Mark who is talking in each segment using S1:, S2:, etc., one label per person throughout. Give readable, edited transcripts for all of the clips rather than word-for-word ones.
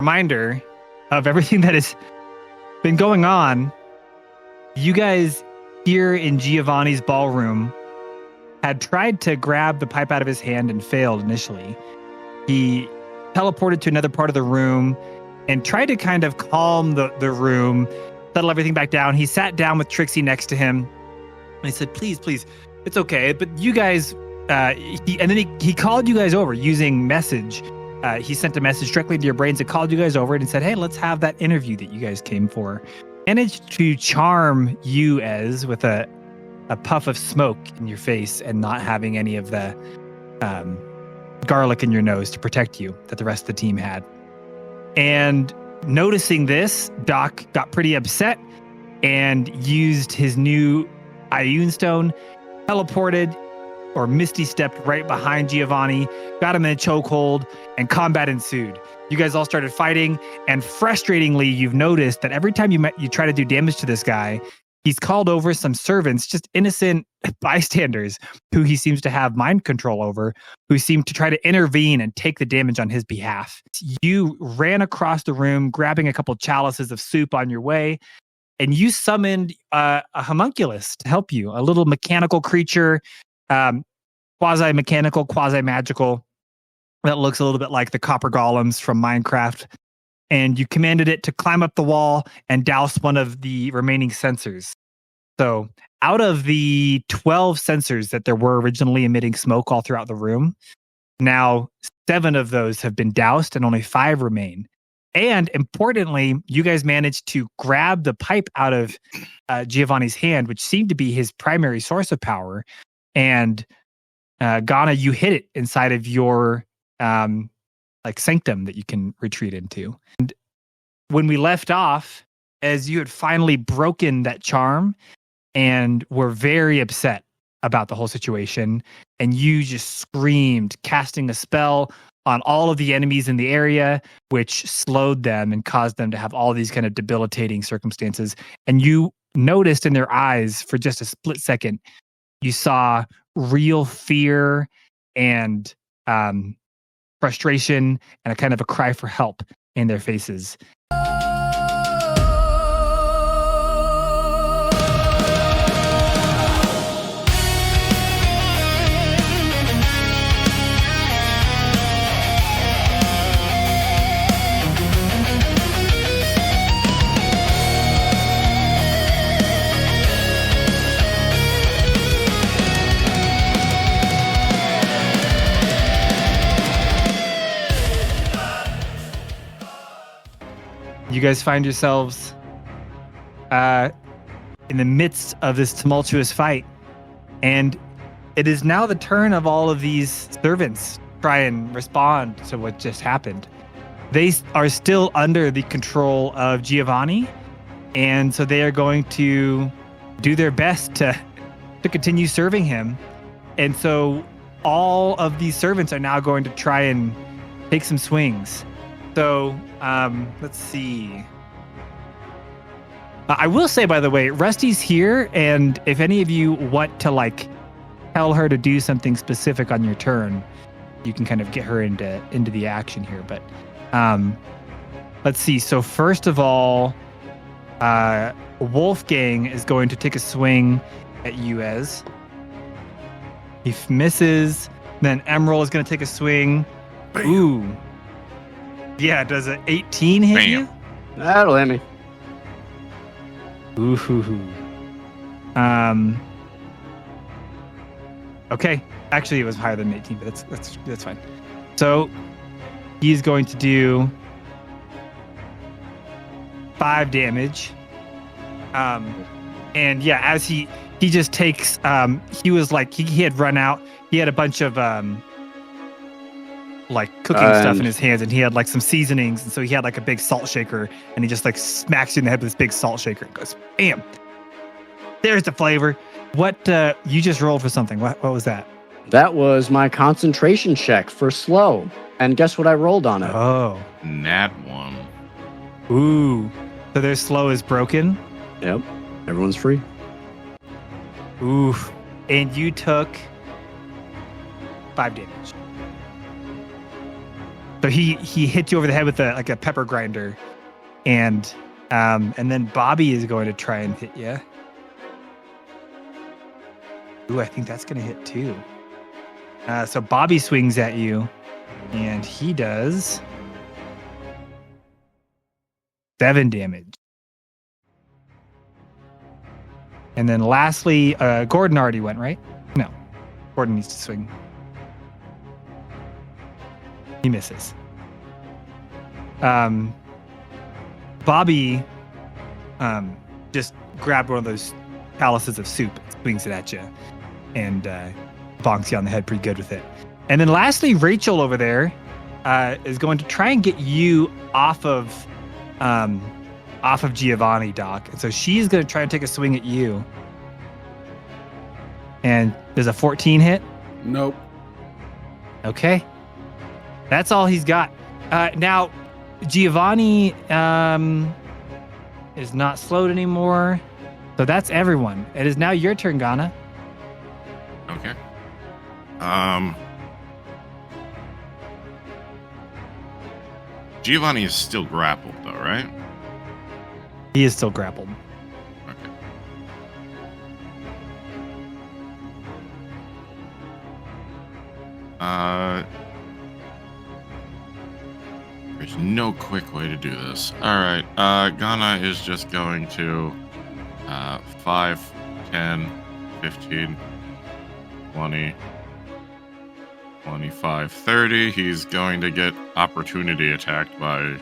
S1: reminder of everything that has been going on. You guys here in Giovanni's ballroom had tried to grab the pipe out of his hand and failed initially. He teleported to another part of the room and tried to kind of calm the room, settle everything back down. He sat down with Trixie next to him and he said, please, it's okay. But you guys, he called you guys over using message. He sent a message directly to your brains and called you guys over and said, hey, let's have that interview that you guys came for. Managed to charm you as with a puff of smoke in your face and not having any of the garlic in your nose to protect you that the rest of the team had. And noticing this, Doc got pretty upset and used his new Ioun Stone, teleported or misty stepped right behind Giovanni, got him in a chokehold, and combat ensued. You guys all started fighting, and frustratingly, you've noticed that every time you try to do damage to this guy, he's called over some servants, just innocent bystanders, who he seems to have mind control over, who seem to try to intervene and take the damage on his behalf. You ran across the room, grabbing a couple chalices of soup on your way, and you summoned a homunculus to help you, a little mechanical creature, quasi-mechanical, quasi-magical, that looks a little bit like the copper golems from Minecraft. And you commanded it to climb up the wall and douse one of the remaining sensors. So out of the 12 sensors that there were originally emitting smoke all throughout the room, now 7 of those have been doused and only 5 remain. And importantly, you guys managed to grab the pipe out of Giovanni's hand, which seemed to be his primary source of power. And Ghana, you hid it inside of your sanctum that you can retreat into. And when we left off, as you had finally broken that charm and were very upset about the whole situation, and you just screamed, casting a spell on all of the enemies in the area, which slowed them and caused them to have all these kind of debilitating circumstances. And you noticed in their eyes for just a split second, you saw real fear and frustration and a kind of a cry for help in their faces. You guys find yourselves in the midst of this tumultuous fight, and it is now the turn of all of these servants to try and respond to what just happened. They are still under the control of Giovanni, and so they are going to do their best to continue serving him. And so all of these servants are now going to try and take some swings. So, let's see. I will say, by the way, Rusty's here, and if any of you want to, tell her to do something specific on your turn, you can kind of get her into the action here. But, let's see. So, first of all, Wolfgang is going to take a swing at you, Ez. He misses. Then Emerald is going to take a swing. Bam. Ooh. Yeah, does an 18 hit you?
S2: That'll hit me.
S1: Ooh. Okay. Actually, it was higher than 18, but that's fine. So he's going to do 5 damage. And yeah, as he just takes, he was he had run out. He had a bunch of cooking stuff in his hands, and he had some seasonings, and so he had a big salt shaker, and he just smacks you in the head with this big salt shaker and goes, bam, there's the flavor. What you just rolled for something. What was that?
S2: That was my concentration check for slow, and guess what I rolled on it?
S1: Oh,
S3: nat 1.
S1: Ooh, so their slow is broken.
S2: Yep, everyone's free.
S1: Ooh, and you took 5 damage. So he hits you over the head with a pepper grinder, and then Bobby is going to try and hit you. Ooh, I think that's going to hit too. So Bobby swings at you, and he does 7 damage. And then lastly, Gordon already went, right? No. Gordon needs to swing. He misses. Bobby just grabbed one of those chalices of soup, swings it at you, and bonks you on the head pretty good with it. And then lastly, Rachel over there is going to try and get you off of Giovanni, Doc. And so she's going to try and take a swing at you. And there's a 14 hit?
S3: Nope.
S1: Okay. That's all he's got. Now, Giovanni is not slowed anymore. So that's everyone. It is now your turn, Ghana.
S4: Okay. Giovanni is still grappled, though, right?
S1: He is still grappled.
S4: Okay. There's no quick way to do this. All right. Ghana is just going to 5, 10, 15, 20, 25, 30. He's going to get opportunity attacked by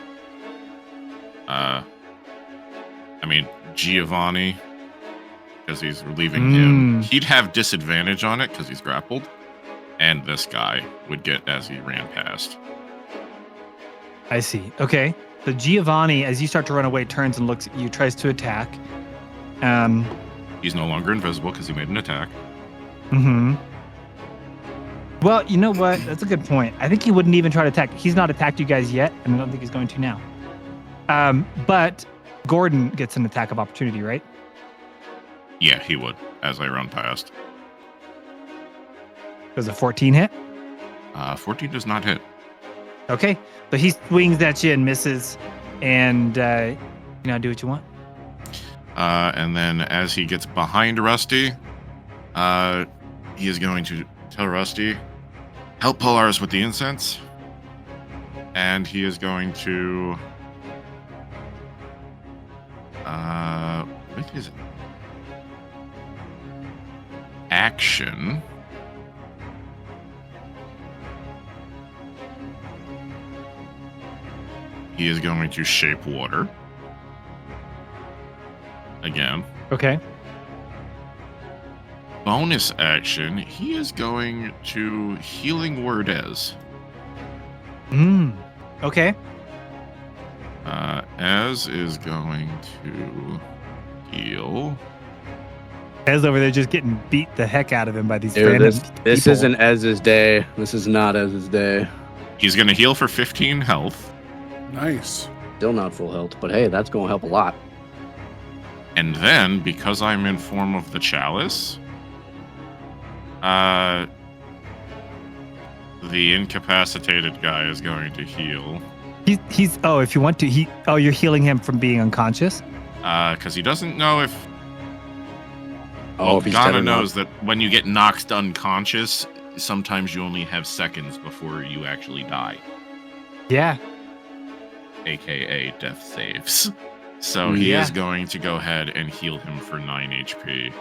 S4: Giovanni, because he's relieving him. He'd have disadvantage on it because he's grappled, and this guy would get as he ran past.
S1: I see. Okay. So Giovanni, as you start to run away, turns and looks at you, tries to attack.
S4: He's no longer invisible because he made an attack.
S1: Mm-hmm. Well, you know what? That's a good point. I think he wouldn't even try to attack. He's not attacked you guys yet, and I don't think he's going to now. But Gordon gets an attack of opportunity, right?
S4: Yeah, he would, as I run past.
S1: Does a 14 hit?
S4: 14 does not hit.
S1: Okay. So he swings at you and misses, and do what you want.
S4: And then as he gets behind Rusty, he is going to tell Rusty, help Polaris with the incense. And he is going to... what is it? Action. He is going to shape water. Again.
S1: Okay.
S4: Bonus action, he is going to healing word Ez.
S1: Okay.
S4: Ez is going to heal.
S1: Ez over there just getting beat the heck out of him by these
S2: Dude,
S1: random
S2: this
S1: people.
S2: isn't Ez's day. This is not Ez's day.
S4: He's going to heal for 15 health.
S3: Nice.
S2: Still not full health, but hey, that's going to help a lot.
S4: And then, because I'm in form of the chalice, the incapacitated guy is going to heal.
S1: He's if you want to, you're healing him from being unconscious?
S4: Because he doesn't know if...
S2: If he's
S4: Ghana
S2: dead or not.
S4: knows that when you get knocked unconscious, sometimes you only have seconds before you actually die.
S1: Yeah.
S4: AKA death saves. So he is going to go ahead and heal him for 9 HP.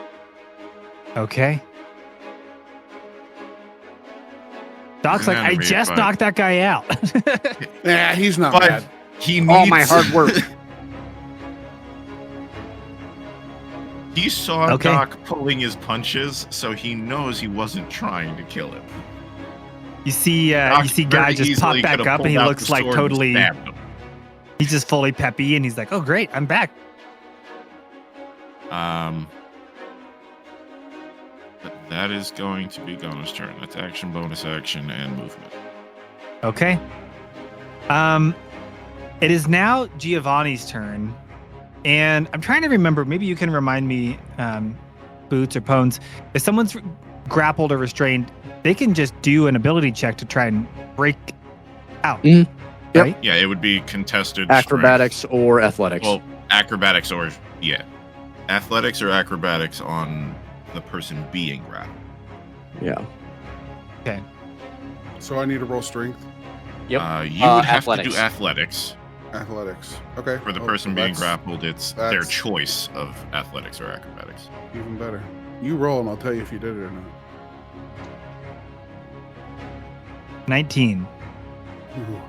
S1: Okay. Doc's like, I just knocked that guy out.
S3: Yeah, he's not
S4: But
S3: bad.
S4: he needs...
S2: All my hard work.
S4: He saw
S1: Okay.
S4: Doc pulling his punches, so he knows he wasn't trying to kill him.
S1: You see
S4: Doc
S1: Guy
S4: very
S1: just pop
S4: easily
S1: back
S4: could have
S1: up and he
S4: pulled out
S1: looks
S4: the
S1: like
S4: sword and
S1: totally,
S4: stabbed him.
S1: he's just fully peppy and he's like, oh great, I'm back.
S4: But that is going to be Gona's turn. That's action, bonus action, and movement.
S1: Okay. It is now Giovanni's turn. And I'm trying to remember, maybe you can remind me, Boots or Pones, if someone's grappled or restrained, they can just do an ability check to try and break out.
S2: Yep.
S1: right?
S4: Yeah, it would be contested
S2: Acrobatics or athletics.
S4: Well, acrobatics or athletics or acrobatics on the person being grappled.
S2: Yeah.
S1: Okay.
S3: So I need to roll strength.
S2: Yep.
S4: You would have
S2: athletics.
S4: to do athletics
S3: Athletics. Okay.
S4: for the
S3: Oh,
S4: person being
S3: that's
S4: grappled. It's their
S3: that's-
S4: choice of athletics or acrobatics.
S3: Even better. You roll and I'll tell you if you did it or not.
S1: 19.
S3: Ooh.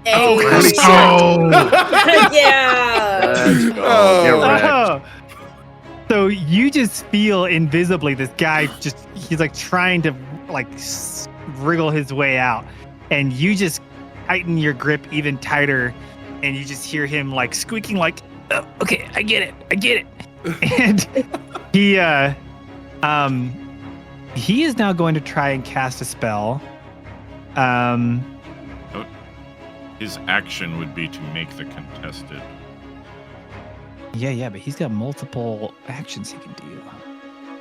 S5: Hey.
S3: let's
S5: Yeah.
S2: Let's go.
S3: Oh.
S2: Get wrecked.
S1: Oh. So you just feel invisibly this guy he's like trying to like wriggle his way out, and you just tighten your grip even tighter, and you just hear him like squeaking like, oh, okay, I get it. And he is now going to try and cast a spell.
S4: His action would be to make the contested.
S1: Yeah, but he's got multiple actions he can do.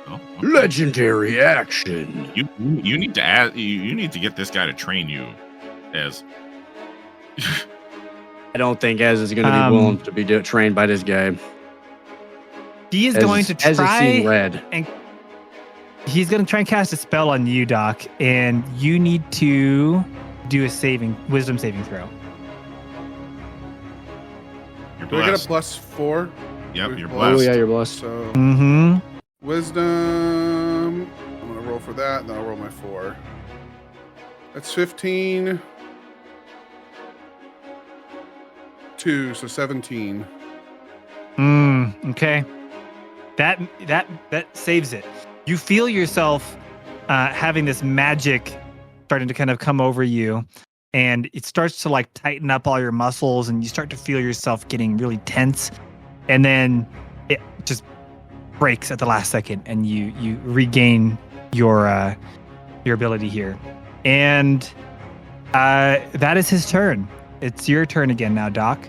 S4: Oh, okay.
S2: Legendary action.
S4: You need to add. You need to get this guy to train you, as.
S2: I don't think Ez is going to be willing to be trained by this guy.
S1: He is
S2: Ez-
S1: going to
S2: Ez has seen
S1: try.
S2: red.
S1: He's going to try and cast a spell on you, Doc, and you need to do a wisdom saving throw.
S4: You're
S3: Do I get
S4: blessed.
S3: a +4?
S4: Yep, you're
S2: Oh,
S4: blessed.
S2: yeah, you're blessed.
S3: So
S1: Mm-hmm.
S3: wisdom. I'm gonna roll for that, then I'll roll my 4. That's 15. 2, so 17.
S1: Okay. That saves it. You feel yourself having this magic starting to kind of come over you, and it starts to like tighten up all your muscles, and you start to feel yourself getting really tense, and then it just breaks at the last second, and you regain your ability here, and that is his turn. It's your turn again now, Doc.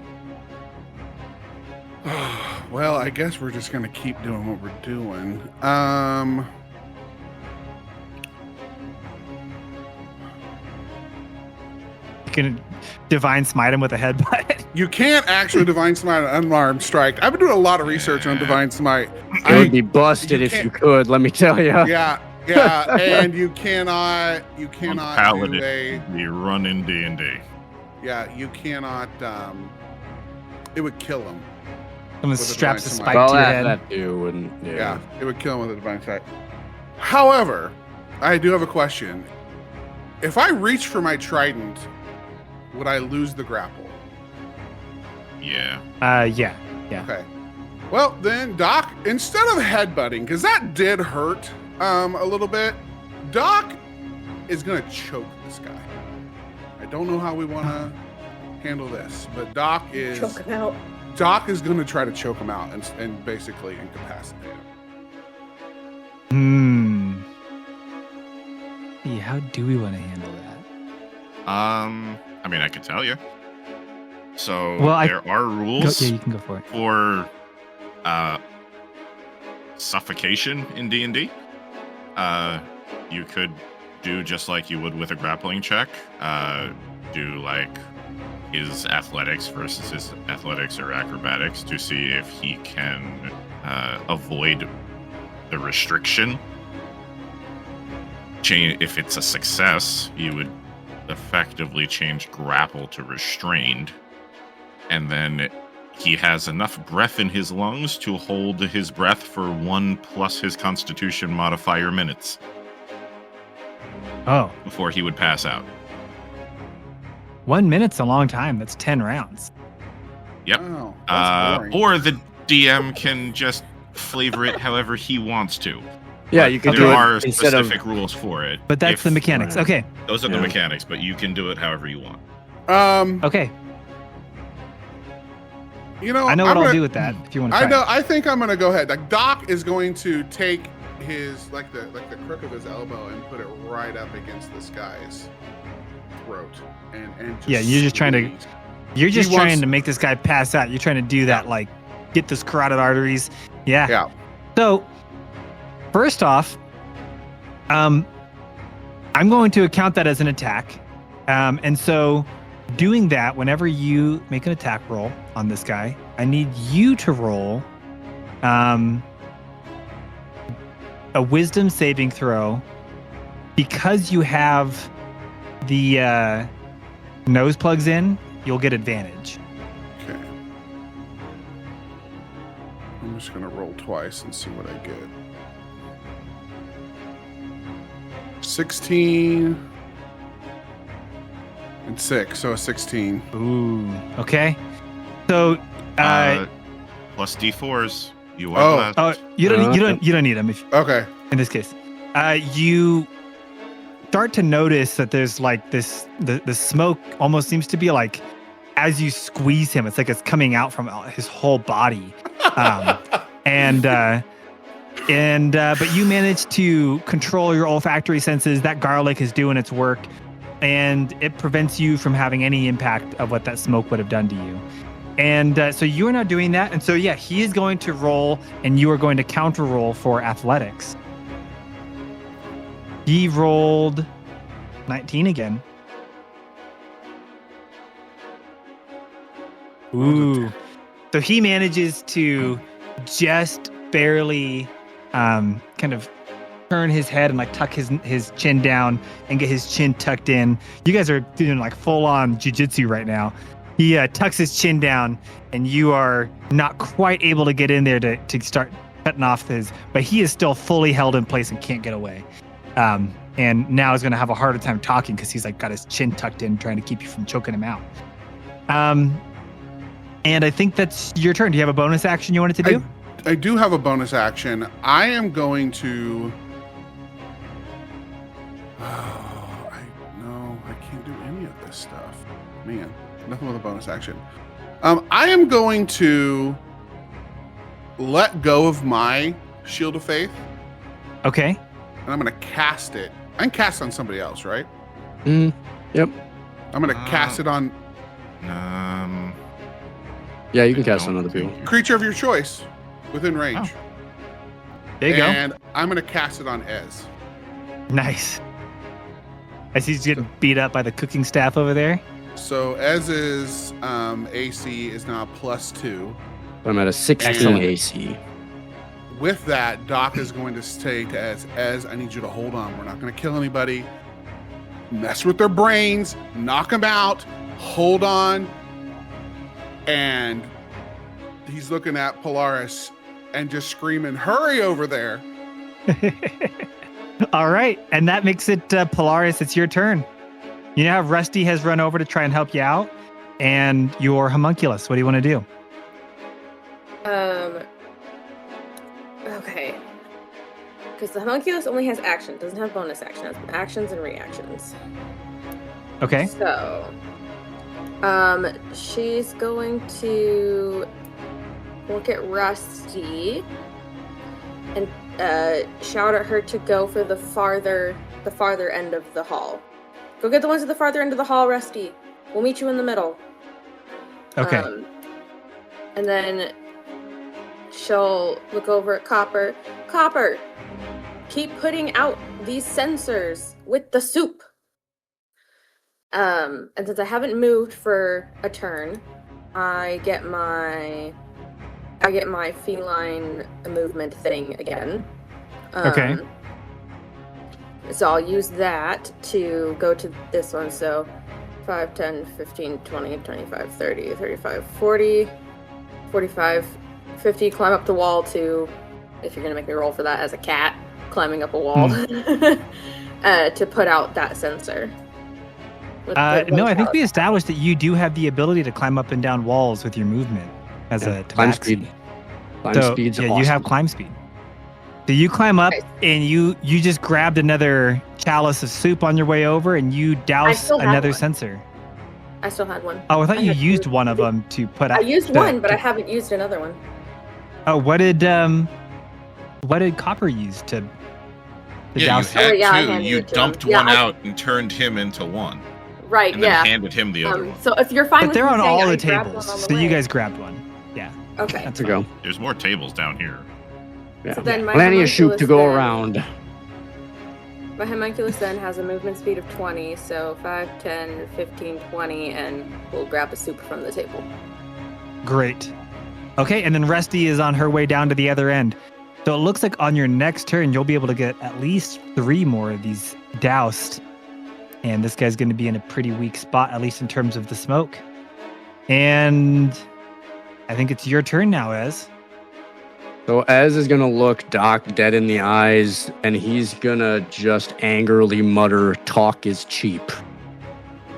S3: Well, I guess we're just gonna keep doing what we're doing.
S1: You can divine smite him with a headbutt.
S3: You can't actually divine smite an unarmed strike. I've been doing a lot of research on divine smite.
S2: It would be busted
S3: you
S2: if you
S3: can't-
S2: could, let me tell you.
S3: Yeah, and you cannot do
S4: Paladin,
S3: a
S4: you run in D&D.
S3: yeah, you cannot. It would kill him.
S1: Someone
S3: With a
S1: straps a
S3: divine
S1: spike
S3: smite.
S2: Well,
S1: to your
S2: that,
S1: head.
S2: that too, and
S3: Yeah, it would kill him with a divine strike. However, I do have a question. If I reach for my trident, would I lose the grapple?
S4: Yeah.
S1: Yeah.
S3: Okay. Well, then, Doc, instead of headbutting, because that did hurt a little bit, Doc is going to choke this guy. I don't know how we want to handle this, but Doc is
S5: Choke him out.
S3: going to try to choke him out and basically incapacitate him.
S1: Yeah, how do we want to handle that?
S4: I mean, I could tell you. So
S1: Well,
S4: there are rules
S1: Yeah, you can go for it.
S4: for suffocation in D&D. You could do just like you would with a grappling check. Do like his athletics versus his athletics or acrobatics to see if he can avoid the restriction. If it's a success, you would effectively change grapple to restrained, and then he has enough breath in his lungs to hold his breath for 1 plus his constitution modifier minutes
S1: Oh,
S4: before he would pass out.
S1: 1 minute's a long time. That's 10 rounds.
S4: Yep.
S3: Oh, that's boring.
S4: Or the DM can just flavor it however he wants to.
S2: Yeah, you could
S4: There
S2: do
S4: are
S2: it instead of.
S4: specific rules for it.
S1: But that's
S4: If-
S1: the mechanics. Okay.
S4: Those are the
S2: Yeah.
S4: mechanics, but you can do it however you want.
S1: Okay.
S3: You know,
S1: I know
S3: I'm
S1: what I'll
S3: gonna-
S1: do with that if you want to try.
S3: I know. I think I'm gonna go ahead. Like Doc is going to take his like the crook of his elbow and put it right up against this guy's throat, and just
S1: Yeah, you're just trying to-
S3: squeeze.
S1: You're just
S3: He
S1: trying
S3: wants-
S1: to make this guy pass out. You're trying to do that, like, get those carotid arteries. Yeah.
S3: Yeah.
S1: So, first off, I'm going to account that as an attack. And so doing that, whenever you make an attack roll on this guy, I need you to roll a wisdom saving throw. Because you have the nose plugs in, you'll get advantage.
S3: Okay. I'm just going to roll twice and see what I get. 16 and 6, so a 16.
S1: Ooh, okay. So,
S4: plus D4s. You are blessed.
S1: oh, you don't need them.
S3: Okay.
S1: In this case, you start to notice that there's like the smoke almost seems to be like as you squeeze him, it's like it's coming out from his whole body, but you manage to control your olfactory senses. That garlic is doing its work, and it prevents you from having any impact of what that smoke would have done to you. And so you are not doing that. And so, yeah, he is going to roll, and you are going to counter roll for athletics. He rolled 19 again. Ooh. So he manages to just barely kind of turn his head and like tuck his chin down and get his chin tucked in. You guys are doing like full on jiu-jitsu right now. He tucks his chin down, and you are not quite able to get in there to start cutting off but he is still fully held in place and can't get away. And now is going to have a harder time talking because he's like got his chin tucked in, trying to keep you from choking him out. And I think that's your turn. Do you have a bonus action you wanted to do?
S3: I do have a bonus action. I am going to. I can't do any of this stuff. Man, nothing with a bonus action. I am going to let go of my Shield of Faith.
S1: Okay.
S3: And I'm going to cast it. I can cast on somebody else, right?
S2: Yep.
S3: I'm going to cast it on
S2: Yeah, you can cast on other people.
S3: creature of your choice within range.
S1: Oh. There you
S3: And I'm going to cast it on Ez.
S1: go. Nice. I see he's getting beat up by the cooking staff over there.
S3: So Ez's AC is now +2.
S2: I'm at a 16
S1: Excellent.
S2: AC.
S3: With that, Doc is going to say to Ez, I need you to hold on. We're not going to kill anybody. Mess with their brains. Knock them out. Hold on. And he's looking at Polaris and just screaming, hurry over there.
S1: All right. And that makes it Polaris. It's your turn. You know how Rusty has run over to try and help you out, and your homunculus. What do you want to do?
S5: Okay. Because the homunculus only has action, doesn't have bonus action. It has actions and reactions.
S1: Okay.
S5: So, she's going to look at Rusty and shout at her to go for the farther end of the hall. Go get the ones at the farther end of the hall, Rusty. We'll meet you in the middle.
S1: Okay.
S5: And then she'll look over at Copper. Copper, keep putting out these sensors with the soup. And since I haven't moved for a turn, I get my feline movement thing again.
S1: Okay.
S5: So I'll use that to go to this one. So 5, 10, 15, 20, 25, 30, 35, 40, 45, 50, climb up the wall to, if you're going to make me roll for that as a cat, climbing up a wall to put out that sensor.
S1: No, I think we established that you do have the ability to climb up and down walls with your movement as a
S2: climb
S1: tabaxi.
S2: speed. Climb
S1: So,
S2: speed's
S1: yeah,
S2: awesome.
S1: you have climb speed. So you climb up and you just grabbed another chalice of soup on your way over and you douse
S5: still have
S1: another
S5: one.
S1: sensor.
S5: I still had one.
S1: Oh, I thought you
S5: had
S1: used
S5: two.
S1: one of them to put out.
S5: I used one, but I haven't used another one.
S1: Oh, what did Copper use to
S4: Yeah,
S1: douse?
S4: you had
S5: yeah, I
S4: two.
S5: handed
S4: You
S5: it to him.
S4: dumped
S5: Yeah,
S4: one
S5: I-
S4: out and turned him into one.
S5: Right,
S4: And then
S5: yeah.
S4: handed him the other one.
S5: So if you're fine
S1: But
S5: with
S1: they're
S5: me
S1: on
S5: saying
S1: all
S5: I
S1: the
S5: grabbed
S1: tables,
S5: one on the
S1: so you
S5: way.
S1: guys grabbed one. Yeah,
S5: Okay.
S1: that's
S2: To
S1: fine.
S2: go.
S4: There's more tables down here.
S2: Yeah.
S5: So then my
S2: Plenty of shoot
S5: homunculus
S2: to go
S5: then-
S2: around.
S5: My homunculus then has a movement speed of 20, so 5, 10, 15, 20, and we'll grab a soup from the table.
S1: Great. Okay, and then Rusty is on her way down to the other end. So it looks like on your next turn, you'll be able to get at least 3 more of these doused. And this guy's going to be in a pretty weak spot, at least in terms of the smoke. And I think it's your turn now, Ez.
S2: So Ez is going to look Doc dead in the eyes, and he's going to just angrily mutter, "Talk is cheap."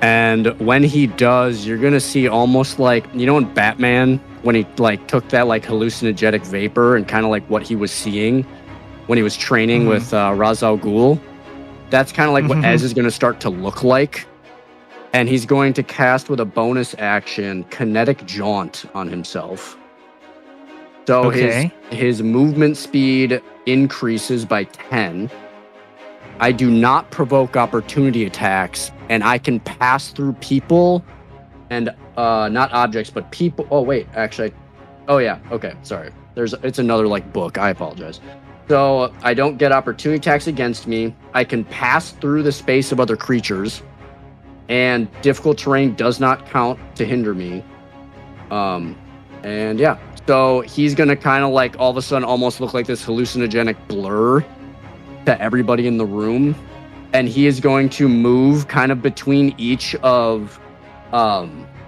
S2: And when he does, you're going to see almost like, you know, in Batman, when he like took that like hallucinogenic vapor and kind of like what he was seeing when he was training with Ra's al Ghul. That's kind of like what Ez is going to start to look like. And he's going to cast with a bonus action Kinetic Jaunt on himself. So his movement speed increases by 10. I do not provoke opportunity attacks, and I can pass through people and not objects, but people. Oh wait, actually, oh yeah, okay, sorry. It's another like book. I apologize. So I don't get opportunity attacks against me. I can pass through the space of other creatures, and difficult terrain does not count to hinder me. And yeah. So he's going to kind of like all of a sudden almost look like this hallucinogenic blur to everybody in the room. And he is going to move kind of between each of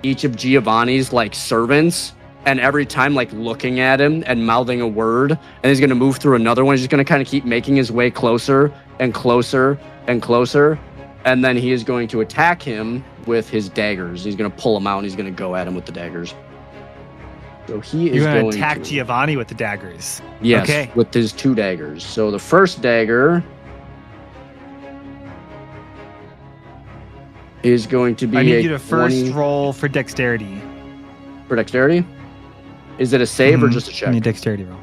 S2: Giovanni's like servants. And every time like looking at him and mouthing a word. And he's going to move through another one. He's just going to kind of keep making his way closer and closer and closer. And then he is going to attack him with his daggers. He's going to pull him out and he's going to go at him with the daggers. So he is
S1: You're
S2: going
S1: to attack
S2: to
S1: Giovanni with the daggers.
S2: Yes,
S1: okay.
S2: With his 2 daggers. So the first dagger is going to be
S1: I need you to first roll for dexterity.
S2: For dexterity? Is it a save or just a check?
S1: I need a dexterity roll.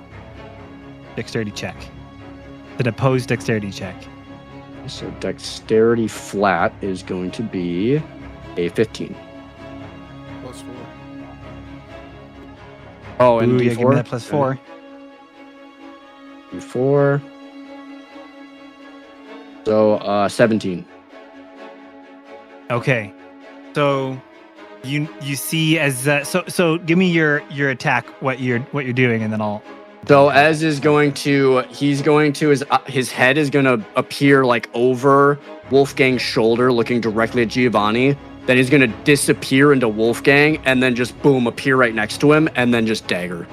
S1: Dexterity check. An opposed dexterity check.
S2: So dexterity flat is going to be a 15.
S3: +4.
S2: Oh, and
S1: Ooh,
S2: D4?
S1: yeah, give me that +4.
S2: D4. So 17.
S1: Okay. So you see as so give me your attack, what you're doing, and then I'll.
S2: So Ez is going to his head is going to appear like over Wolfgang's shoulder, looking directly at Giovanni. Then he's going to disappear into Wolfgang, and then just boom, appear right next to him, and then just dagger.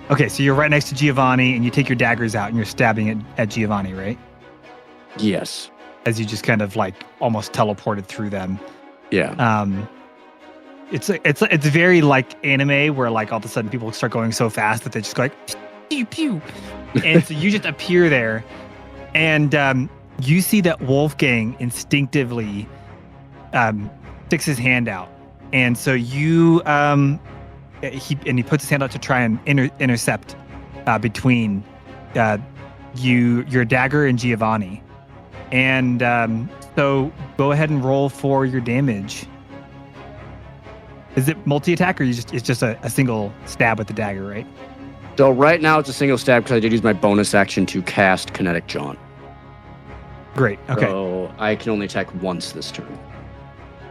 S1: Okay, so you're right next to Giovanni, and you take your daggers out, and you're stabbing at Giovanni, right?
S2: Yes.
S1: As you just kind of like almost teleported through them.
S2: Yeah.
S1: It's very like anime where like all of a sudden people start going so fast that they just go like pew pew, and so you just appear there, and you see that Wolfgang instinctively sticks his hand out, and so you he puts his hand out to try and intercept between your dagger and Giovanni, and so go ahead and roll for your damage. Is it multi-attack or it's just a single stab with the dagger, right?
S2: So right now it's a single stab because I did use my bonus action to cast Kinetic Jaunt.
S1: Great. Okay.
S2: So I can only attack once this turn.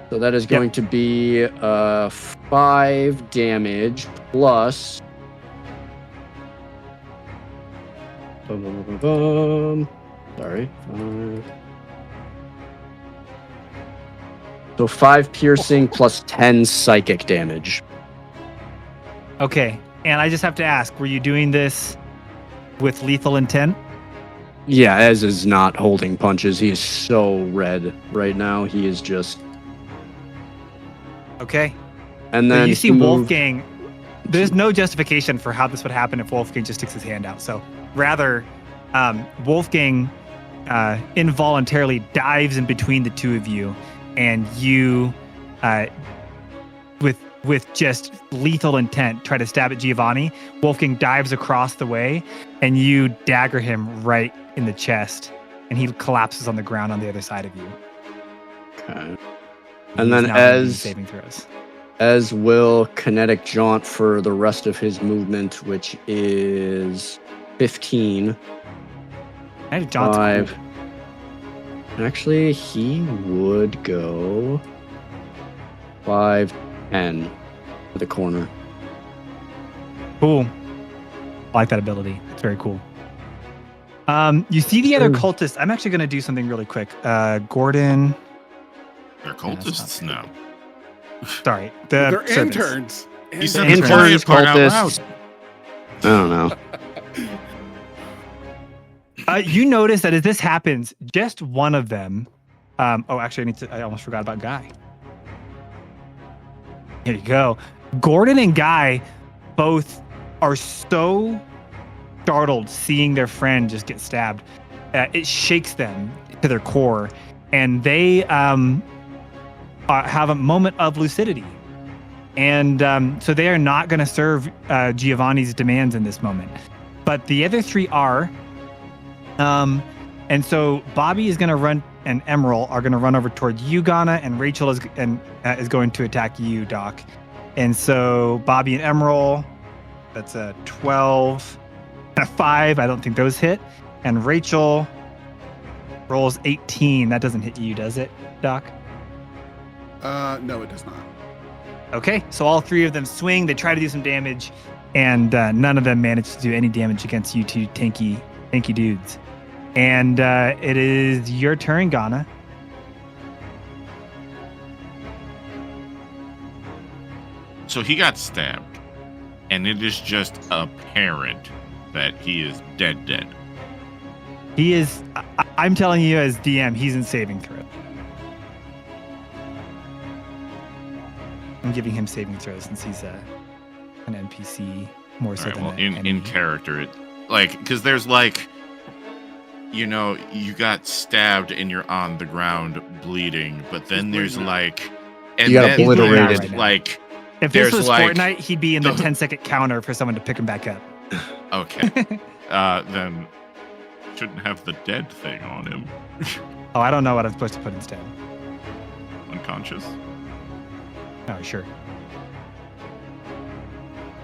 S2: So that is going to be 5 damage plus. Sorry. 5. So 5 piercing plus 10 psychic damage.
S1: Okay. And I just have to ask, were you doing this with lethal intent?
S2: Yeah, Ez is not holding punches. He is so red right now. He is just...
S1: Okay.
S2: And then
S1: so you see Wolfgang... There's no justification for how this would happen if Wolfgang just sticks his hand out. So rather, Wolfgang involuntarily dives in between the two of you, and you, with just lethal intent, try to stab at Giovanni. Wolfgang dives across the way, and you dagger him right in the chest, and he collapses on the ground on the other side of you.
S2: Okay. And then Ez will Kinetic Jaunt for the rest of his movement, which is 15.
S1: John's
S2: 5.
S1: cool.
S2: Actually, he would go 5, 10 to the corner.
S1: Cool. I like that ability. It's very cool. You see the other cultists. I'm actually going to do something really quick. Gordon.
S4: They're cultists? No.
S1: Sorry.
S3: They're
S1: servants.
S3: interns.
S4: You said the
S2: Interns,
S4: quiet part out
S2: cultists.
S4: loud.
S2: I don't know.
S1: You notice that as this happens, just one of them. Actually, I almost forgot about Guy. Here you go. Gordon and Guy both are so startled seeing their friend just get stabbed. It shakes them to their core, and they have a moment of lucidity. And so they are not going to serve Giovanni's demands in this moment. But the other three are. And so Bobby is going to run, and Emerald are going to run over toward you, Ghana, and Rachel is going to attack you, Doc. And so Bobby and Emerald, that's a 12 and a 5. I don't think those hit. And Rachel rolls 18. That doesn't hit you, does it, Doc?
S3: No, it does not.
S1: Okay, so all three of them swing. They try to do some damage, and none of them manage to do any damage against you two tanky dudes. And it is your turn, Ghana.
S4: So he got stabbed, and it is just apparent that he is dead.
S1: He is. I'm telling you, as DM, he's in saving throw. I'm giving him saving throws since he's an NPC more so than an
S4: in
S1: enemy.
S4: character, because there's you got stabbed and you're on the ground bleeding, but then there's and
S2: you got
S4: then
S2: obliterated.
S4: there's,
S1: If this
S4: there's
S1: was Fortnite, he'd be in the 10-second counter for someone to pick him back up.
S4: Okay, then shouldn't have the dead thing on him.
S1: Oh, I don't know what I'm supposed to put instead.
S4: Unconscious.
S1: Oh, sure.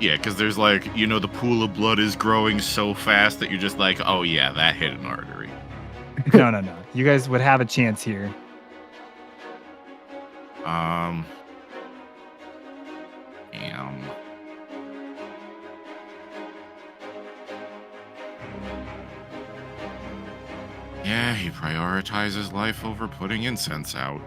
S4: Yeah, because there's the pool of blood is growing so fast that you're just oh yeah, that hit an artery.
S1: No. You guys would have a chance here.
S4: Damn. Yeah, he prioritizes life over putting incense out.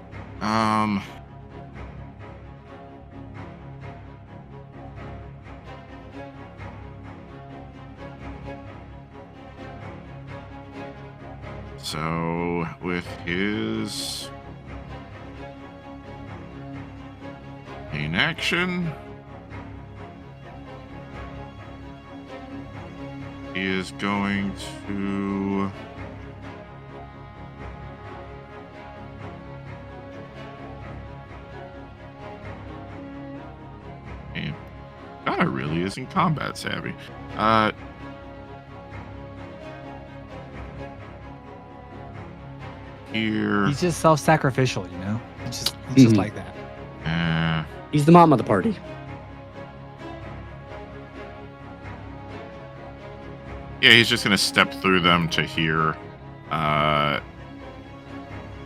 S4: So, with his main action, he is going to God, really isn't combat savvy. Here.
S1: He's just self-sacrificial, He's just like that.
S2: He's the mom of the party.
S4: Yeah, he's just gonna step through them to here,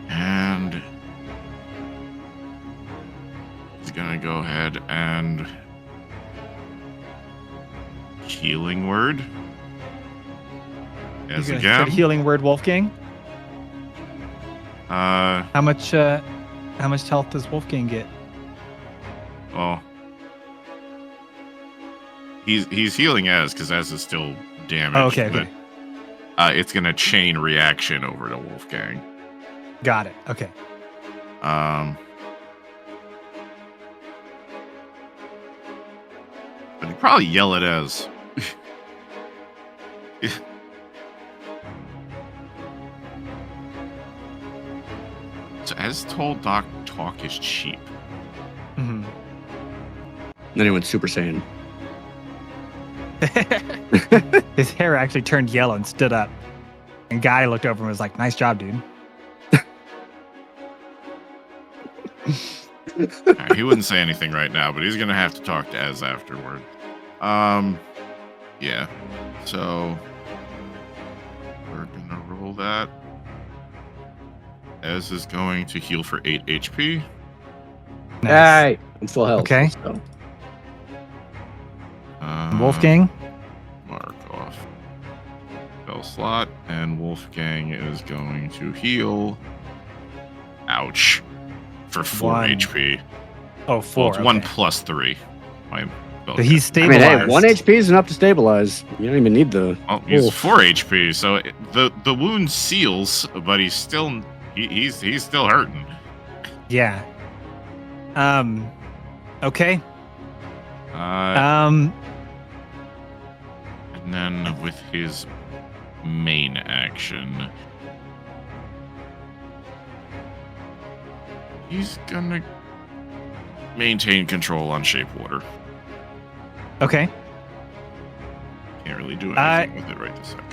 S4: and he's gonna go ahead and healing word. As
S1: You're gonna
S4: again,
S1: put healing word, Wolfgang. How much health does Wolfgang get?
S4: Well, he's healing because Ez is still damaged.
S1: Oh, okay.
S4: But it's gonna chain reaction over to Wolfgang.
S1: Got it. Okay.
S4: But he'd probably yell at Ez. So Ez told Doc talk is cheap.
S1: Mm-hmm.
S2: Then he went Super Saiyan.
S1: His hair actually turned yellow and stood up. And Guy looked over and was like, "Nice job, dude."
S4: Right, he wouldn't say anything right now, but he's gonna have to talk to Ez afterward. Yeah. So we're gonna roll that. Ez is going to heal for 8 HP.
S1: Nice.
S2: Hey, I'm full health.
S1: Okay.
S2: So.
S1: Wolfgang.
S4: Mark off spell slot, and Wolfgang is going to heal. Ouch. For 4
S1: 1.
S4: HP.
S1: Oh, 4.
S4: Well, it's 1 plus 3. My spell
S1: So he's
S4: check.
S2: I mean,
S1: stabilized.
S2: hey, 1 HP is enough to stabilize. You don't even need the.
S4: Oh, he's
S2: Oof.
S4: 4 HP. So the wound seals, but he's still he's still hurting.
S1: Yeah. Okay.
S4: And then with his main action, he's gonna maintain control on Shape Water.
S1: Okay.
S4: Can't really do anything with it right this second.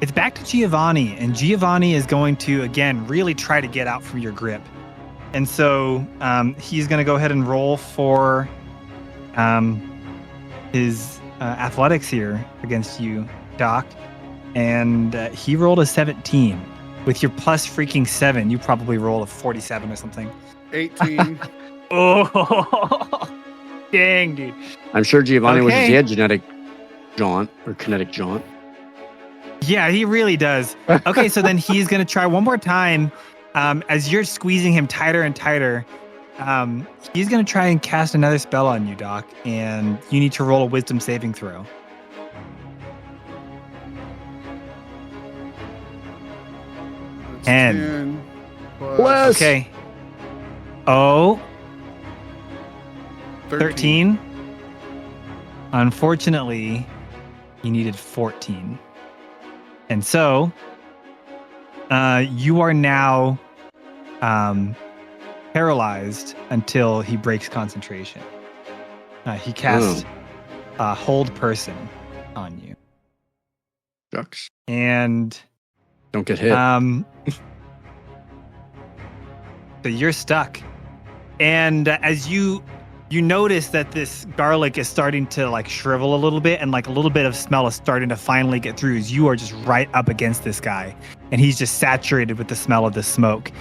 S1: It's back to Giovanni, and Giovanni is going to again really try to get out from your grip. And so he's going to go ahead and roll for his athletics here against you, Doc. And he rolled a 17. With your plus freaking 7, you probably roll a 47 or something.
S3: 18.
S1: Oh, dang, dude.
S2: I'm sure Giovanni
S1: Okay.
S2: wishes he had genetic jaunt or kinetic jaunt.
S1: Yeah, he really does. Okay, so then he's going to try one more time. As you're squeezing him tighter and tighter, he's going to try and cast another spell on you, Doc. And you need to roll a wisdom saving throw.
S3: That's
S1: 10.
S3: 10 plus
S2: Bless.
S1: Okay. Oh, 13. Unfortunately, you needed 14. And so, you are now paralyzed until he breaks concentration. He casts hold person on you.
S2: Shucks.
S1: And
S2: Don't get hit.
S1: so you're stuck. And as you notice that this garlic is starting to like shrivel a little bit, and like a little bit of smell is starting to finally get through, as you are just right up against this guy, and he's just saturated with the smell of the smoke,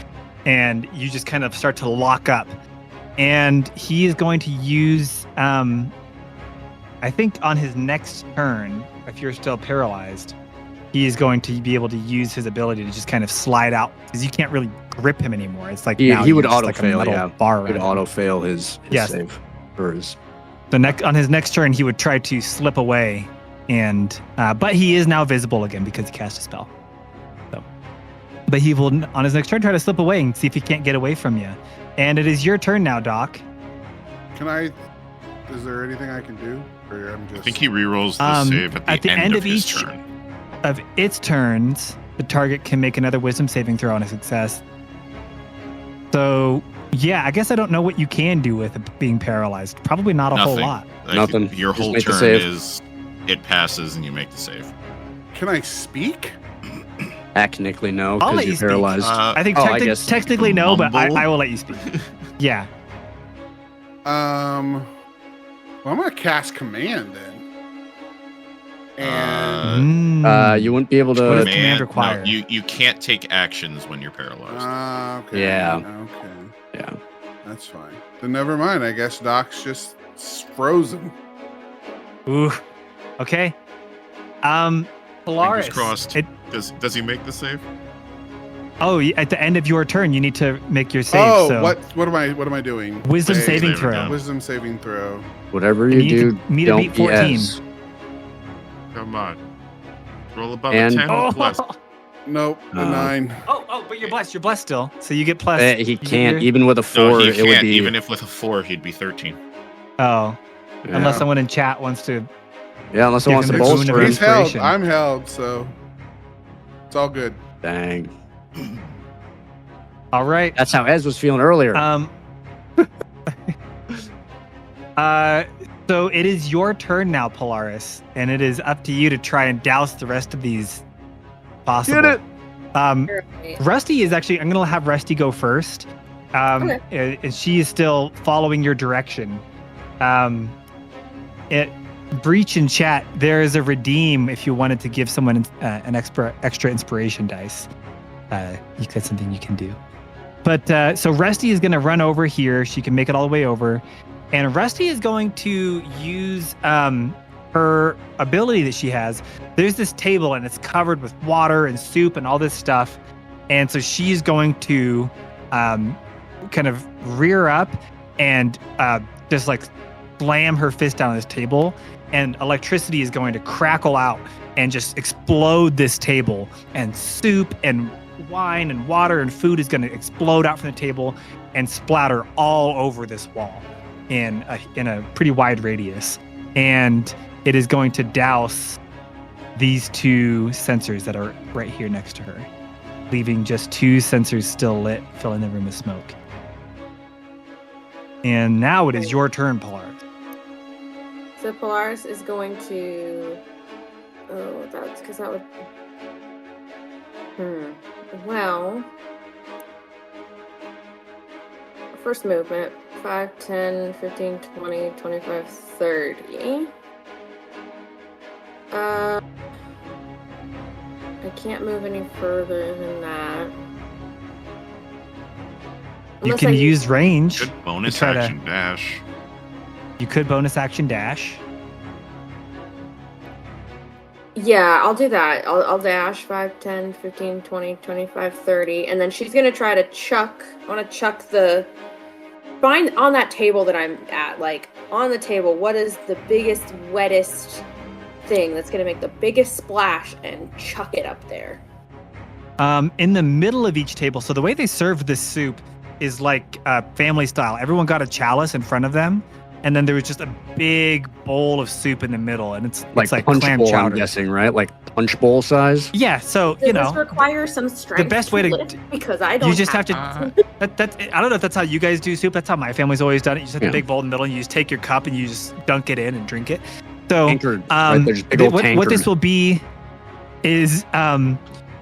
S1: and you just kind of start to lock up. And he is going to use I think on his next turn, if you're still paralyzed, he is going to be able to use his ability to just kind of slide out, because you can't really grip him anymore. It's like now
S2: He would
S1: you're just
S2: auto
S1: like a
S2: fail.
S1: metal
S2: Yeah,
S1: bar
S2: he would
S1: around him.
S2: auto fail his
S1: Yes.
S2: save or his.
S1: So on his next turn, he would try to slip away, and but he is now visible again because he cast a spell. So, but he will on his next turn try to slip away and see if he can't get away from you. And it is your turn now, Doc.
S3: Is there anything I can do? Or I'm just.
S4: I think he rerolls the save at the end of his
S1: each
S4: turn.
S1: of its turns, the target can make another wisdom saving throw on a success. So yeah, I guess I don't know what you can do with it being paralyzed. Probably not a whole
S4: Nothing.
S1: lot.
S4: Like,
S2: Nothing.
S4: Your
S2: Just
S4: whole
S2: make the
S4: turn
S2: save.
S4: is it passes and you make the save.
S3: Can I speak?
S2: Technically, no,
S1: I'll let
S2: because
S1: you
S2: you're
S1: speak.
S2: paralyzed.
S1: I think
S2: I guess
S1: technically no, but
S4: mumble.
S1: I will let you speak. Yeah.
S3: Well, I'm gonna cast command then. And
S2: You wouldn't be able
S1: What does
S2: to.
S1: command require?
S4: No, you can't take actions when you're paralyzed.
S3: okay.
S2: Yeah.
S3: Okay.
S2: Yeah.
S3: That's fine. Then never mind. I guess Doc's just frozen.
S1: Ooh. Okay. Polaris.
S4: Fingers crossed. Does he make the save?
S1: At the end of your turn, you need to make your save.
S3: Oh,
S1: so
S3: what am I doing?
S1: Wisdom
S3: Save.
S1: saving
S4: Save
S1: throw.
S4: again.
S3: Wisdom saving throw.
S2: Whatever
S1: And
S2: you
S1: you
S2: do,
S1: need to meet a
S2: don't
S1: beat 14.
S2: BS.
S4: Come on. Roll above
S2: And-
S4: a 10 or plus.
S3: Nope, a 9.
S1: But you're blessed. You're blessed still. So you get plus.
S2: He
S1: you get
S2: can't,
S1: your-
S2: even with a 4,
S4: No, he
S2: it would
S4: can't.
S2: be.
S4: Even if with a 4, he'd be 13.
S1: Oh,
S2: Yeah.
S1: unless someone in chat wants to.
S2: Yeah, unless
S1: give
S2: it wants
S1: him
S2: to
S1: a boon
S2: bolster
S1: of
S2: him.
S3: He's held.
S1: inspiration.
S3: I'm held, so it's all good.
S2: Dang.
S1: All right.
S2: That's how Ez was feeling earlier.
S1: So it is your turn now, Polaris, and it is up to you to try and douse the rest of these possible.
S2: Get it.
S5: Right.
S1: Rusty is actually. I'm gonna have Rusty go first. And she is still following your direction. Breach in chat, there is a redeem if you wanted to give someone an extra inspiration dice. That's something you can do. But so Rusty is going to run over here. She can make it all the way over. And Rusty is going to use her ability that she has. There's this table and it's covered with water and soup and all this stuff. And so she's going to kind of rear up and just like slam her fist down on this table. And electricity is going to crackle out and just explode this table. And soup and wine and water and food is going to explode out from the table and splatter all over this wall in a pretty wide radius. And it is going to douse these two sensors that are right here next to her, leaving just two sensors still lit, filling the room with smoke. And now it is your turn, Polaris.
S5: So Polaris is going to... Oh, that's because that would... Well... First movement. 5, 10, 15, 20, 25, 30. I can't move any further than that.
S1: You can use range.
S4: Good bonus action dash.
S1: You could bonus action dash.
S5: Yeah, I'll do that. I'll dash 5, 10, 15, 20, 25, 30. And then she's going to try to chuck... I want to chuck the... Find on that table that I'm at, like, on the table, what is the biggest, wettest thing that's going to make the biggest splash and chuck it up there?
S1: In the middle of each table, so the way they serve this soup is like family style. Everyone got a chalice in front of them, and then there was just a big bowl of soup in the middle, and it's like
S2: punch
S1: clam
S2: bowl,
S1: chowder.
S2: I'm guessing, right? Like punch bowl size?
S1: Yeah, so,
S5: Does this require some strength?
S1: The best way to
S5: lift? Because I don't
S1: You just have to... I don't know if that's how you guys do soup. That's how my family's always done it. You just have the big bowl in the middle, and you just take your cup, and you just dunk it in and drink it. So,
S2: Anchored, right? There's big old
S1: what this will be is...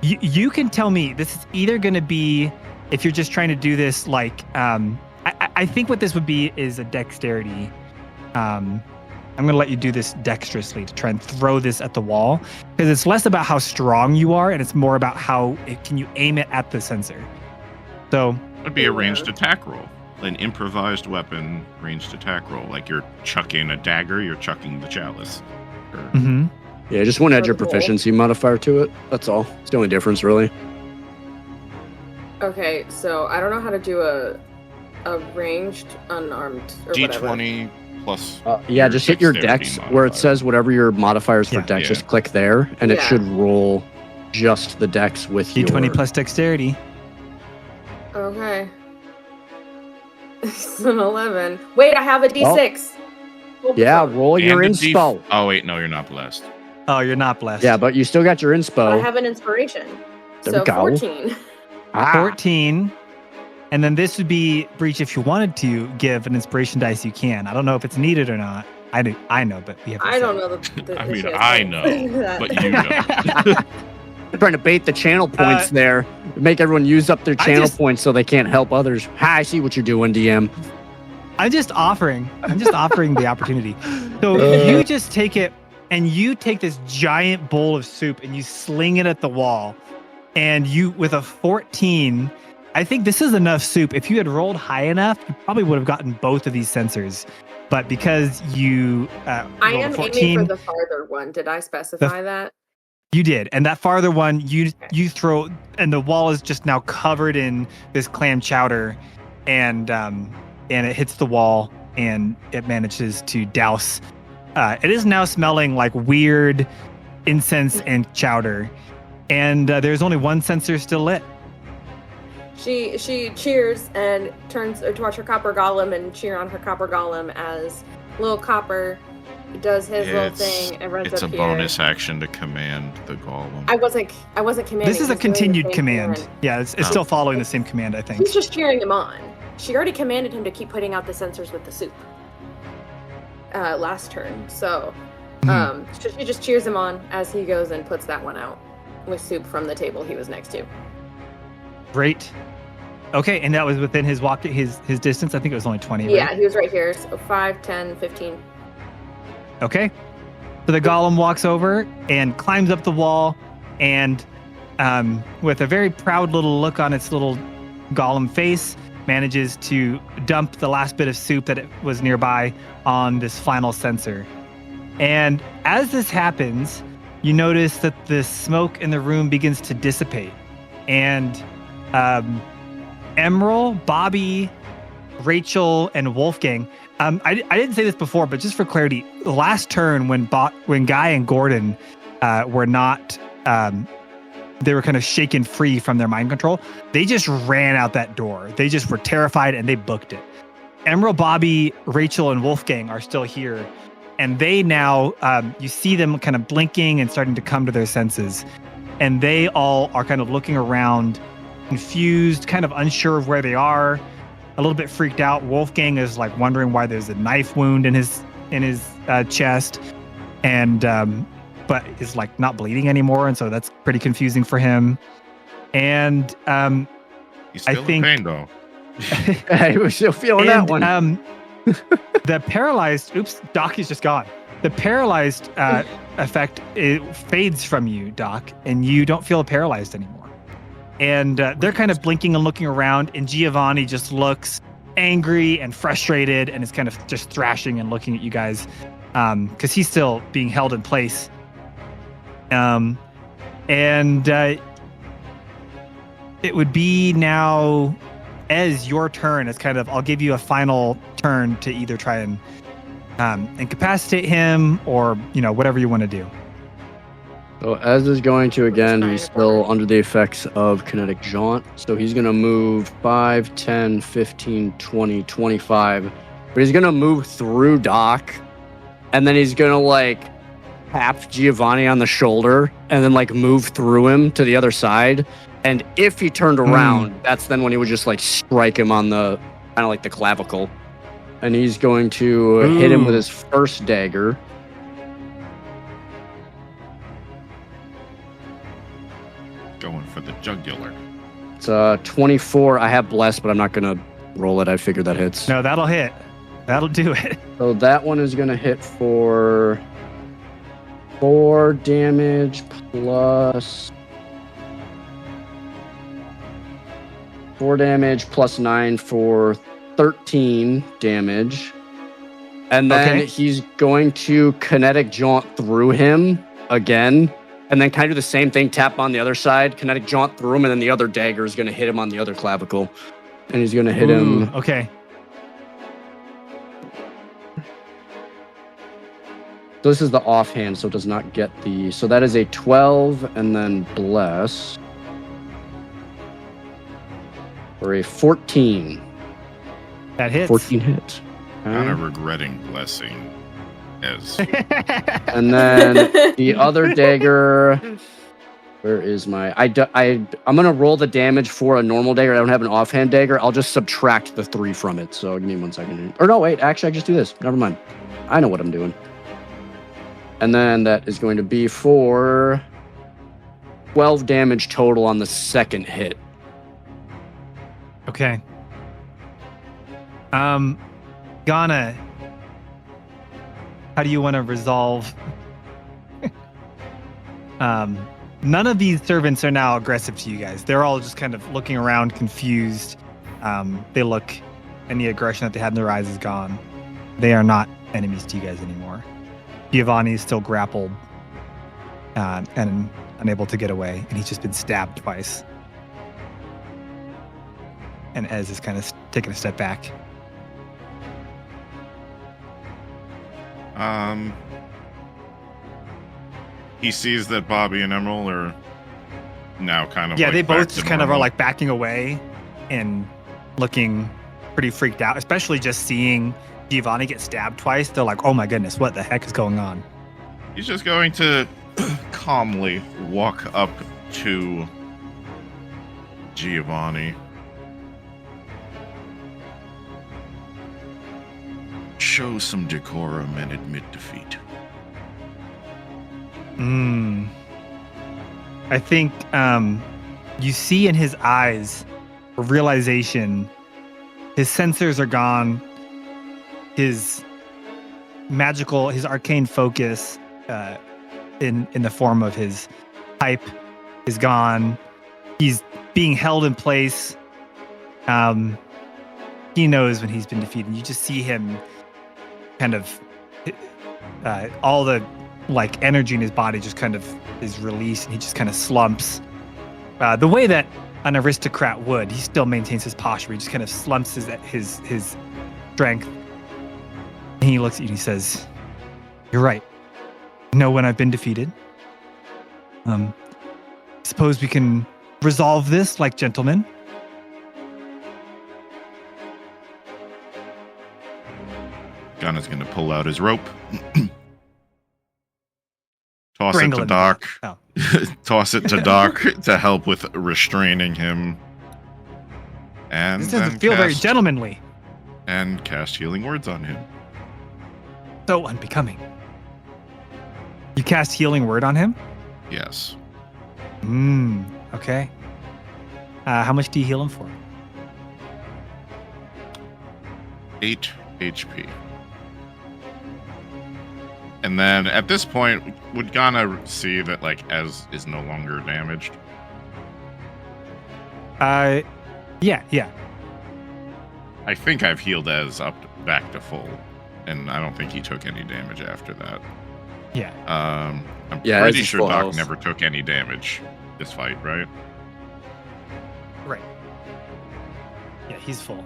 S1: You can tell me, this is either going to be, if you're just trying to do this, like, I think what this would be is a dexterity. I'm going to let you do this dexterously to try and throw this at the wall, because it's less about how strong you are, and it's more about can you aim it at the sensor. So
S4: it would be a ranged attack roll, an improvised weapon ranged attack roll. Like you're chucking a dagger, you're chucking the chalice.
S1: Mm-hmm.
S2: Yeah, just want to add your proficiency modifier to it. That's all. It's the only difference, really.
S5: Okay, so I don't know how to do a ranged unarmed or
S4: D20
S5: whatever.
S4: plus.
S2: Yeah, just hit your dex
S4: modifier.
S2: where it says whatever your modifiers for dex. Just click there, and it should roll just the dex with
S1: D20 plus dexterity.
S5: Okay. It's an 11. Wait, I have a D6.
S2: Yeah, roll your inspo.
S4: Oh wait, no, you're not blessed.
S1: Oh, you're not blessed.
S2: Yeah, but you still got your inspo.
S5: I have an inspiration.
S2: There
S5: so
S2: we go.
S5: 14.
S1: 14. And then this would be Breach. If you wanted to give an inspiration dice, you can. I don't know if it's needed or not. I know, but we have.
S5: I don't know.
S4: I know, but you know.
S2: You're trying to bait the channel points there, make everyone use up their channel points so they can't help others. I see what you're doing, DM.
S1: I'm just offering the opportunity. So you just take it, and you take this giant bowl of soup and you sling it at the wall. And you, with a 14, I think this is enough soup. If you had rolled high enough, you probably would have gotten both of these sensors. But because you
S5: I am 14, aiming for the farther one. Did I specify that?
S1: You did. And that farther one, you throw, and the wall is just now covered in this clam chowder, and it hits the wall, and it manages to douse. It is now smelling like weird incense and chowder, and there's only one sensor still lit.
S5: She cheers and turns to watch her copper golem and cheer on her copper golem as little copper does his little thing and runs up here.
S4: It's a bonus action to command the golem.
S5: I wasn't commanding.
S1: This is a continued command. Yeah, it's still following the same command, I think.
S5: She's just cheering him on. She already commanded him to keep putting out the sensors with the soup. Last turn. So she just cheers him on as he goes and puts that one out with soup from the table he was next to.
S1: Great. Okay, and that was within his his distance. I think it was only 20.
S5: Yeah,
S1: right?
S5: he was right here. So 5, 10, 15.
S1: Okay. So the golem walks over and climbs up the wall, and with a very proud little look on its little golem face, manages to dump the last bit of soup that it was nearby on this final sensor. And as this happens, you notice that the smoke in the room begins to dissipate. And Emerald, Bobby, Rachel, and Wolfgang. I didn't say this before, but just for clarity, the last turn when Guy and Gordon were not, they were kind of shaken free from their mind control. They just ran out that door. They just were terrified and they booked it. Emerald, Bobby, Rachel, and Wolfgang are still here. And they now, you see them kind of blinking and starting to come to their senses. And they all are kind of looking around, confused, kind of unsure of where they are, a little bit freaked out. Wolfgang is like wondering why there's a knife wound in his chest, and but is like not bleeding anymore, and so that's pretty confusing for him. And
S4: He's still in pain though.
S2: I was still feeling that one.
S1: The paralyzed. Oops, Doc is just gone. The paralyzed effect, it fades from you, Doc, and you don't feel paralyzed anymore. And they're kind of blinking and looking around, and Giovanni just looks angry and frustrated and is kind of just thrashing and looking at you guys because he's still being held in place. And it would be now as your turn. It's kind of, I'll give you a final turn to either try and incapacitate him or, whatever you want to do.
S2: So Ez is going to, again, he's still under the effects of kinetic jaunt. So he's going to move 5, 10, 15, 20, 25. But he's going to move through Doc. And then he's going to, tap Giovanni on the shoulder and then, move through him to the other side. And if he turned around, that's then when he would just, strike him on the, kind of the clavicle. And he's going to hit him with his first dagger.
S4: Going for the jugular.
S2: It's 24. I have blessed, but I'm not going to roll it. I figured that hits.
S1: No, that'll hit. That'll do it.
S2: So that one is going to hit for 4 damage plus 4 damage plus 9 for 13 damage. And then he's going to kinetic jaunt through him again. And then kind of do the same thing, tap on the other side, kinetic jaunt through him, and then the other dagger is going to hit him on the other clavicle. And he's going to hit him.
S1: Okay.
S2: So this is the offhand, so it does not get the... So that is a 12, and then bless. Or a 14.
S1: That hits.
S2: 14 hits.
S4: Kind of regretting blessing Ez.
S2: And then the other dagger... Where is my... I'm going to roll the damage for a normal dagger. I don't have an offhand dagger. I'll just subtract the 3 from it. So give me 1 second. Or no, wait. Actually, I just do this. Never mind. I know what I'm doing. And then that is going to be for 12 damage total on the second hit.
S1: Okay. Ghana, how do you want to resolve? None of these servants are now aggressive to you guys. They're all just kind of looking around, confused. They look, any aggression that they had in their eyes is gone. They are not enemies to you guys anymore. Giovanni is still grappled and unable to get away, and he's just been stabbed twice. And Ez is kind of taking a step back.
S4: He sees that Bobby and Emerald are now kind of
S1: they both
S4: back
S1: just
S4: to
S1: kind of
S4: normal.
S1: are backing away and looking pretty freaked out, especially just seeing Giovanni get stabbed twice. They're like, oh my goodness, what the heck is going on?
S4: He's just going to calmly walk up to Giovanni. Show some decorum and admit defeat.
S1: I think you see in his eyes a realization. His sensors are gone. His arcane focus in the form of his pipe is gone. He's being held in place. He knows when he's been defeated. You just see him kind of all the like energy in his body just kind of is released, and he just kind of slumps. The way that an aristocrat would, he still maintains his posture. He just kind of slumps his strength. And he looks at you and he says, "You're right. I know when I've been defeated. Suppose we can resolve this like gentlemen."
S4: Gunna's going to pull out his rope, toss it
S1: Strangle
S4: to
S1: him.
S4: Doc,
S1: Oh.
S4: toss it to Doc to help with restraining him, and
S1: This
S4: then
S1: doesn't feel very
S4: cast-
S1: gentlemanly.
S4: and cast healing words on him.
S1: So unbecoming. You cast healing word on him?
S4: Yes.
S1: Okay. How much do you heal him for?
S4: 8 HP. And then at this point, would Ghana see that like Ez is no longer damaged?
S1: Yeah.
S4: I think I've healed Ez up back to full, and I don't think he took any damage after that.
S1: Yeah.
S4: I'm
S2: Yeah,
S4: pretty
S2: Ez is
S4: sure
S2: full
S4: Doc
S2: health.
S4: never took any damage this fight, right?
S1: Right. Yeah, he's full.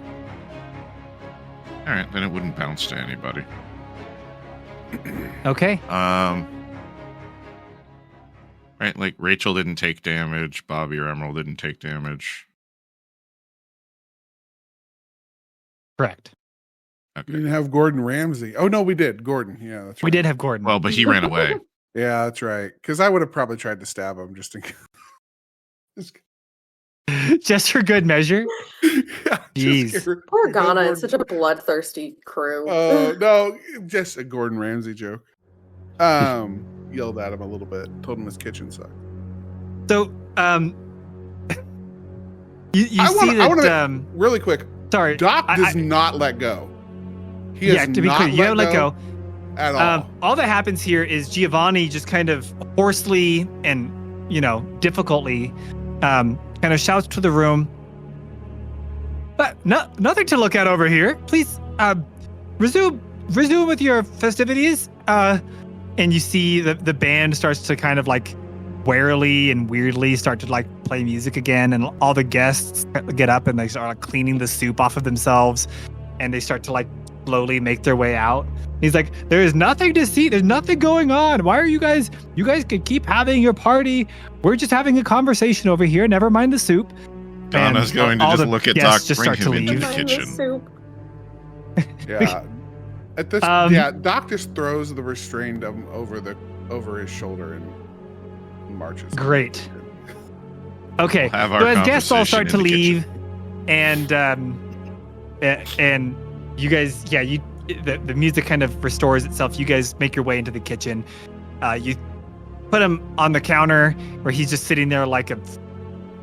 S4: All right, then it wouldn't bounce to anybody.
S1: Okay.
S4: Right, like Rachel didn't take damage, Bobby or Emerald didn't take damage.
S1: Correct.
S3: We
S4: Okay.
S3: didn't have Gordon Ramsay. Oh no, we did. Gordon. Yeah, that's right.
S1: We did have Gordon.
S4: Well, but he ran away.
S3: Yeah, that's right. Because I would have probably tried to stab him just in case.
S1: Just for good measure.
S3: Yeah,
S1: Jeez.
S3: just scared-
S5: Poor
S3: Gordon-
S5: Ghana, it's such a bloodthirsty crew.
S3: Oh no, just a Gordon Ramsay joke. Yelled at him a little bit. Told him his kitchen sucked.
S1: So, you
S3: I
S1: see
S3: wanna-
S1: that,
S3: Really quick,
S1: sorry.
S3: Doc
S1: I-
S3: does not let go. He
S1: yeah,
S3: has
S1: to be
S3: not
S1: clear, you don't let go.
S3: at all.
S1: All that happens here is Giovanni just kind of hoarsely and, difficultly kind of shouts to the room, "But nothing to look at over here. Please resume with your festivities." And you see the band starts to kind of like warily and weirdly start to like play music again, and all the guests get up and they start like cleaning the soup off of themselves, and they start to like slowly make their way out. He's like, "There is nothing to see. There's nothing going on. Why are you guys could keep having your party. We're just having a conversation over here. Never mind the soup."
S4: Donna's
S1: And
S4: going to
S1: all
S4: just
S1: the
S4: look at Doc,
S1: guests just
S4: bring
S1: start to
S4: him into
S1: leave.
S4: the
S5: Find the
S4: kitchen.
S5: soup.
S3: Yeah. At this,
S1: Um,
S3: Doc just throws the restrained over his shoulder and marches.
S1: Great. Okay.
S4: We'll have our
S1: So as guests all
S4: conversation
S1: start to
S4: in the
S1: leave, and you guys, the music kind of restores itself. You guys make your way into the kitchen. You put him on the counter where he's just sitting there like a.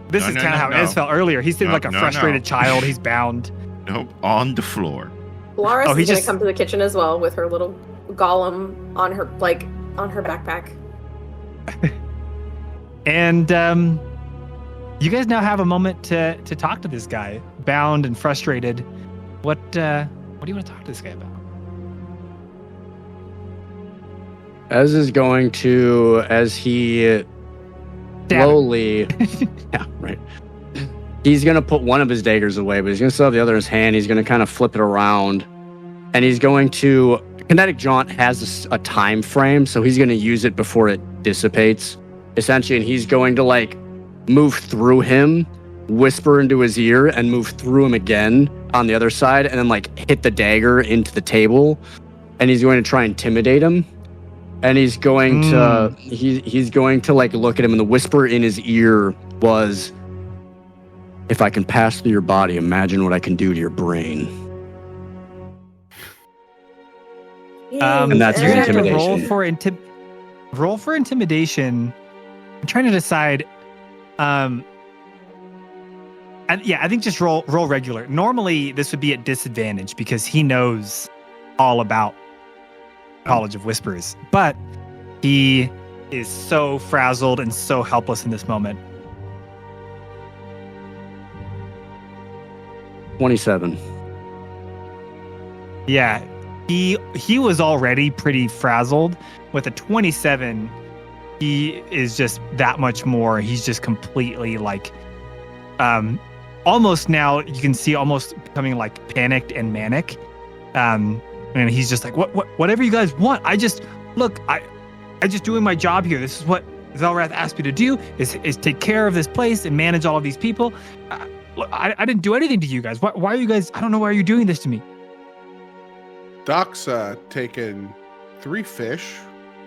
S1: This
S4: No,
S1: is
S4: no,
S1: kind of
S4: no,
S1: how
S4: no.
S1: Ez felt earlier. He's sitting
S4: No,
S1: like a
S4: no,
S1: frustrated
S4: no.
S1: child. He's bound.
S4: Nope, on the floor.
S5: Polaris
S1: Oh, he
S5: is going to
S1: just-
S5: come to the kitchen as well with her little golem on her backpack.
S1: And you guys now have a moment to talk to this guy, bound and frustrated. What do you want to talk to this guy about?
S2: Ez is going to, as he
S1: Stab him.
S2: slowly, yeah, right. He's going to put one of his daggers away, but he's going to still have the other in his hand. He's going to kind of flip it around, and he's going to. Kinetic Jaunt has a time frame, so he's going to use it before it dissipates, essentially. And he's going to like move through him, whisper into his ear, and move through him again on the other side, and then like hit the dagger into the table. And he's going to try and intimidate him. And he's going to he's going to like look at him, and the whisper in his ear was, "If I can pass through your body, imagine what I can do to your brain." And that's
S1: you're
S2: your
S1: gonna have to
S2: intimidation.
S1: roll for intimidation. I'm trying to decide. I think just roll regular. Normally, this would be at disadvantage because he knows all about College of Whispers. But He is so frazzled and so helpless in this moment.
S2: 27.
S1: Yeah, he was already pretty frazzled. With a 27, he is just that much more. He's just completely like, almost now you can see almost becoming like panicked and manic. And he's just like, whatever you guys want. I'm just doing my job here. This is what Velrath asked me to do is take care of this place and manage all of these people. I didn't do anything to you guys. Why are you guys? I don't know why you're doing this to me.
S3: Doc's taken 3 fish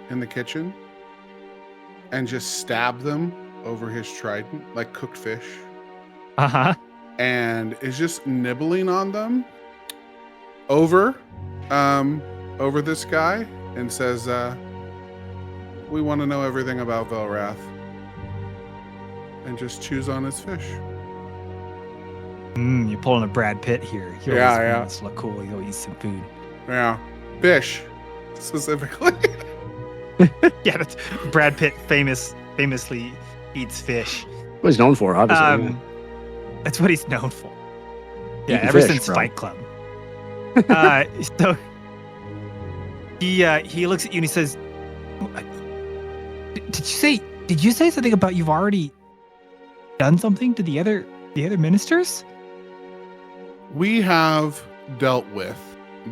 S3: in the kitchen and just stabbed them over his trident, like cooked fish. And is just nibbling on them over this guy and says, we want to know everything about Velrath. And just chews on his fish.
S1: You're pulling a Brad Pitt here.
S3: Yeah.
S1: Let's look cool. You go eat some food.
S3: Yeah. Fish, specifically.
S1: Yeah, that's Brad Pitt famously eats fish.
S2: What he's known for, obviously.
S1: That's what he's known for. Yeah,
S2: Eating
S1: ever
S2: fish,
S1: since
S2: bro.
S1: Fight Club. So he looks at you and he says, Did you say something about you've already done something to the other ministers?
S3: We have dealt with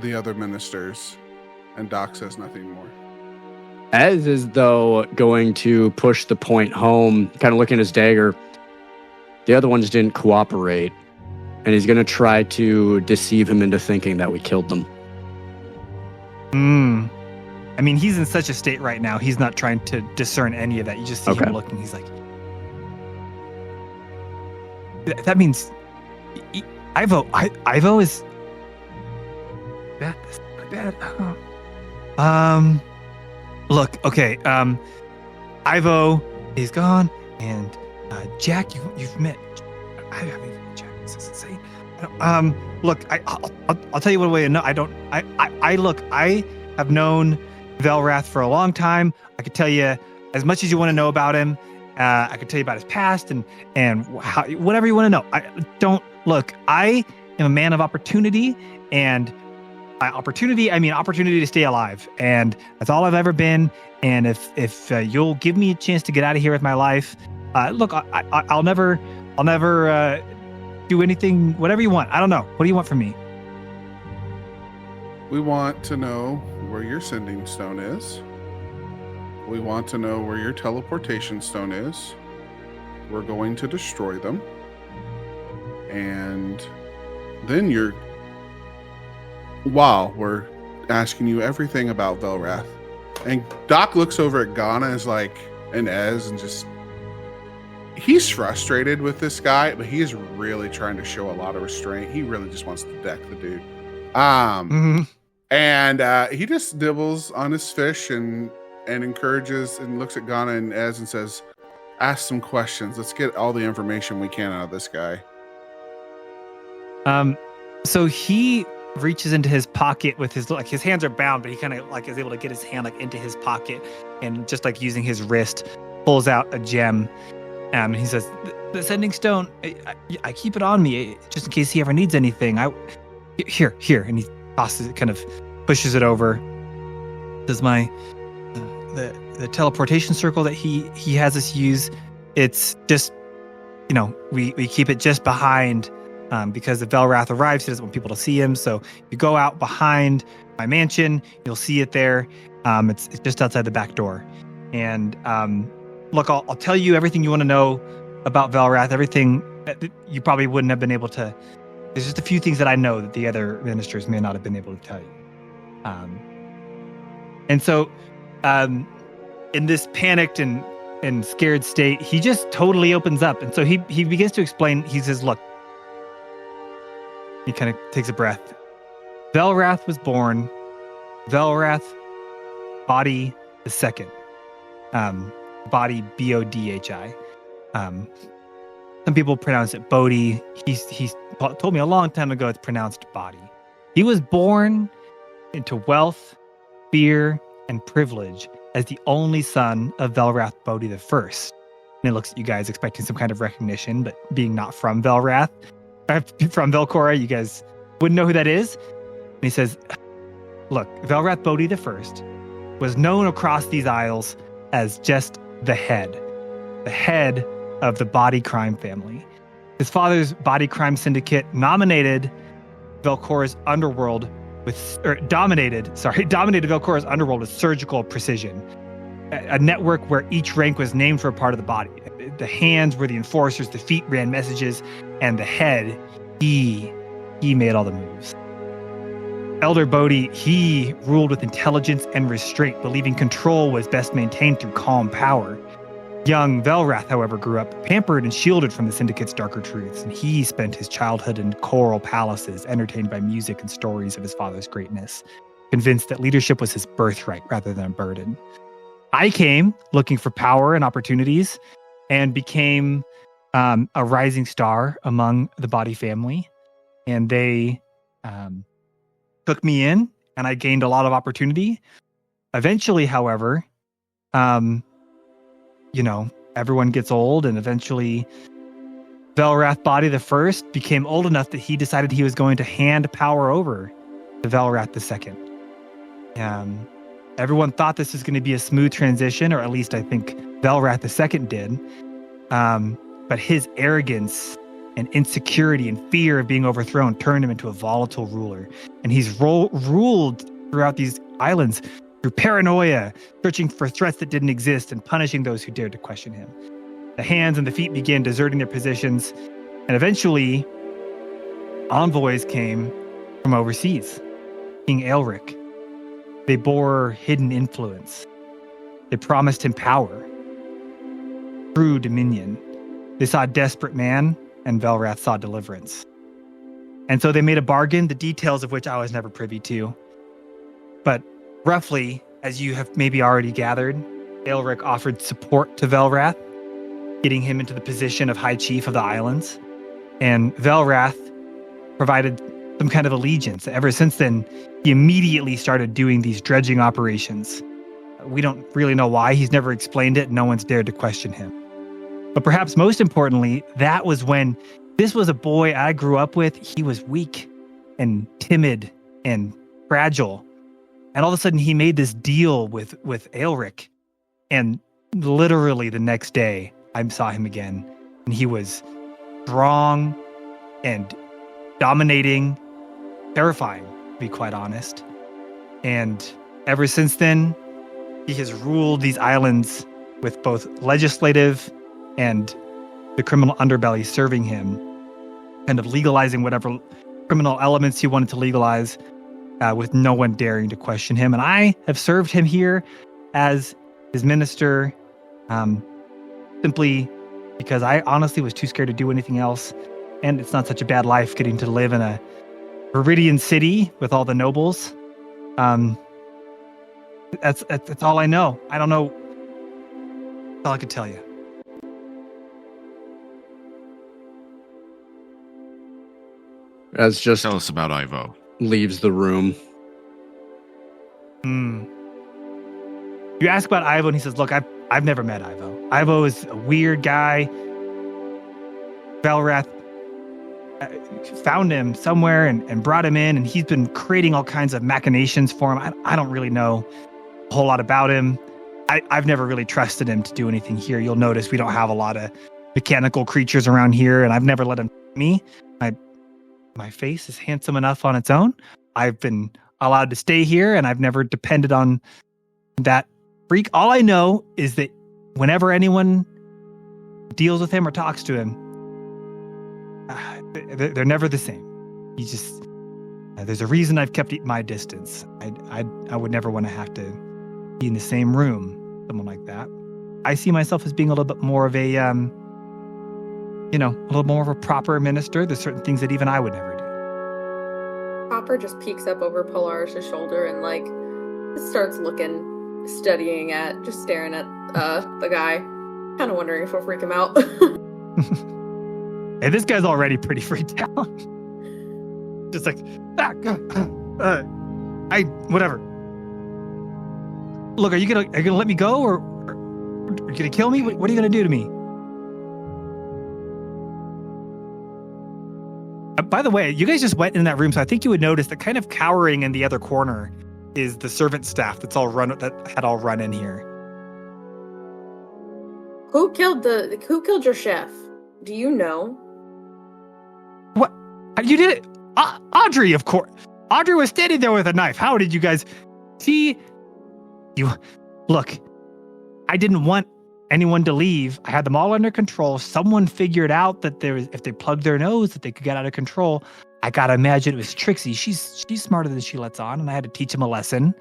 S3: the other ministers, and Doc says nothing more.
S2: As is though going to push the point home, kind of looking at his dagger. The other ones didn't cooperate, and he's going to try to deceive him into thinking that we killed them.
S1: I mean, he's in such a state right now. He's not trying to discern any of that. You just see him looking. He's like, that means Ivo is bad. That's not bad. Look, okay. Ivo is gone, and Jack, you've met. I haven't even met Jack. This is insane. Look, I'll tell you one way. No, I don't. I have known Velrath for a long time. I could tell you as much as you want to know about him. I could tell you about his past and how, whatever you want to know. I am a man of opportunity, and by opportunity, I mean opportunity to stay alive, and that's all I've ever been. And if you'll give me a chance to get out of here with my life, I'll never do anything, whatever you want. I don't know. What do you want from me?
S3: We want to know where your sending stone is. We want to know where your teleportation stone is. We're going to destroy them. And then we're asking you everything about Velrath. And Doc looks over at Ghana and Ez and just, he's frustrated with this guy, but he is really trying to show a lot of restraint. He really just wants to deck the dude. And he just dibbles on his fish and encourages and looks at Ghana and Ez and says, ask some questions. Let's get all the information we can out of this guy.
S1: So he reaches into his pocket with his hands are bound, but he kind of is able to get his hand into his pocket and just using his wrist pulls out a gem. And he says, the sending stone, I keep it on me just in case he ever needs anything. Here. And he tosses it, kind of pushes it over. Does the teleportation circle that he has us use, it's just, we keep it just behind because if Velrath arrives, he doesn't want people to see him. So you go out behind my mansion, you'll see it there. It's just outside the back door. And look, I'll tell you everything you want to know about Velrath, everything that you probably wouldn't have been able to. There's just a few things that I know that the other ministers may not have been able to tell you. And so in this panicked and scared state, he just totally opens up. And so he begins to explain. He says, look, he kind of takes a breath. Velrath was born. Velrath, body the second. Body Bodhi. Some people pronounce it Bodhi. He's told me a long time ago it's pronounced body. He was born into wealth, fear, and privilege, as the only son of Velrath Bodhi the First. And he looks at you guys expecting some kind of recognition, but being not from Velrath, from Velcora, you guys wouldn't know who that is. And he says, look, Velrath Bodhi the First was known across these isles as just the head of the body crime family. His father's body crime syndicate dominated Velcora's underworld with surgical precision. A network where each rank was named for a part of the body. The hands were the enforcers, the feet ran messages, and the head, he made all the moves. Elder Bodhi, he ruled with intelligence and restraint, believing control was best maintained through calm power. Young Velrath, however, grew up pampered and shielded from the Syndicate's darker truths, and he spent his childhood in choral palaces, entertained by music and stories of his father's greatness, convinced that leadership was his birthright rather than a burden. I came looking for power and opportunities and became a rising star among the Body family, and they took me in, and I gained a lot of opportunity. Eventually, however, everyone gets old, and eventually Velrath Body the First became old enough that he decided he was going to hand power over to Velrath the Second. Everyone thought this was going to be a smooth transition, or at least I think Velrath the Second did. But his arrogance and insecurity and fear of being overthrown turned him into a volatile ruler. And he's ruled throughout these islands through paranoia, searching for threats that didn't exist and punishing those who dared to question him. The hands and the feet began deserting their positions, and eventually envoys came from overseas. King Aelric. They bore hidden influence. They promised him power, true dominion. They saw a desperate man, and Velrath saw deliverance. And so they made a bargain, the details of which I was never privy to. But roughly, as you have maybe already gathered, Aelric offered support to Velrath, getting him into the position of High Chief of the Islands. And Velrath provided some kind of allegiance. Ever since then, he immediately started doing these dredging operations. We don't really know why. He's never explained it. No one's dared to question him. But perhaps most importantly, that was when this was a boy I grew up with. He was weak and timid and fragile. And all of a sudden, he made this deal with Aelric. And literally the next day, I saw him again. And he was strong and dominating, terrifying, to be quite honest. And ever since then, he has ruled these islands with both legislative and the criminal underbelly serving him, kind of legalizing whatever criminal elements he wanted to legalize, with no one daring to question him. And I have served him here as his minister, simply because I honestly was too scared to do anything else. And it's not such a bad life getting to live in a Viridian City with all the nobles. That's all I know. I don't know. That's all I could tell you.
S2: As just
S4: Tell us about Ivo.
S2: Leaves the room.
S1: You ask about Ivo, and he says, "Look, I've never met Ivo. Ivo is a weird guy. Velrath found him somewhere and brought him in, and he's been creating all kinds of machinations for him. I don't really know a whole lot about him. I've never really trusted him to do anything here. You'll notice we don't have a lot of mechanical creatures around here, and I've never let him me. My face is handsome enough on its own. I've been allowed to stay here, and I've never depended on that freak. All I know is that whenever anyone deals with him or talks to him, they're never the same. He just, there's a reason I've kept my distance. I would never want to have to be in the same room, someone like that. I see myself as being a little bit more of a, a little more of a proper minister. There's certain things that even I would never do.
S5: Hopper just peeks up over Polaris' shoulder and starts studying just staring at the guy, kind of wondering if he'll freak him out.
S1: Hey, this guy's already pretty freaked out. Just like, whatever. Look, are you gonna let me go, or are you gonna kill me? What are you gonna do to me? By the way, you guys just went in that room, so I think you would notice that kind of cowering in the other corner is the servant staff that had all run in here.
S5: Who killed your chef? Do you know?
S1: What? You did it? Audrey, of course. Audrey was standing there with a knife. How did you guys see? Look, I didn't want anyone to leave. I had them all under control. Someone figured out that if they plugged their nose, that they could get out of control. I gotta imagine it was Trixie. She's smarter than she lets on, and I had to teach them a lesson.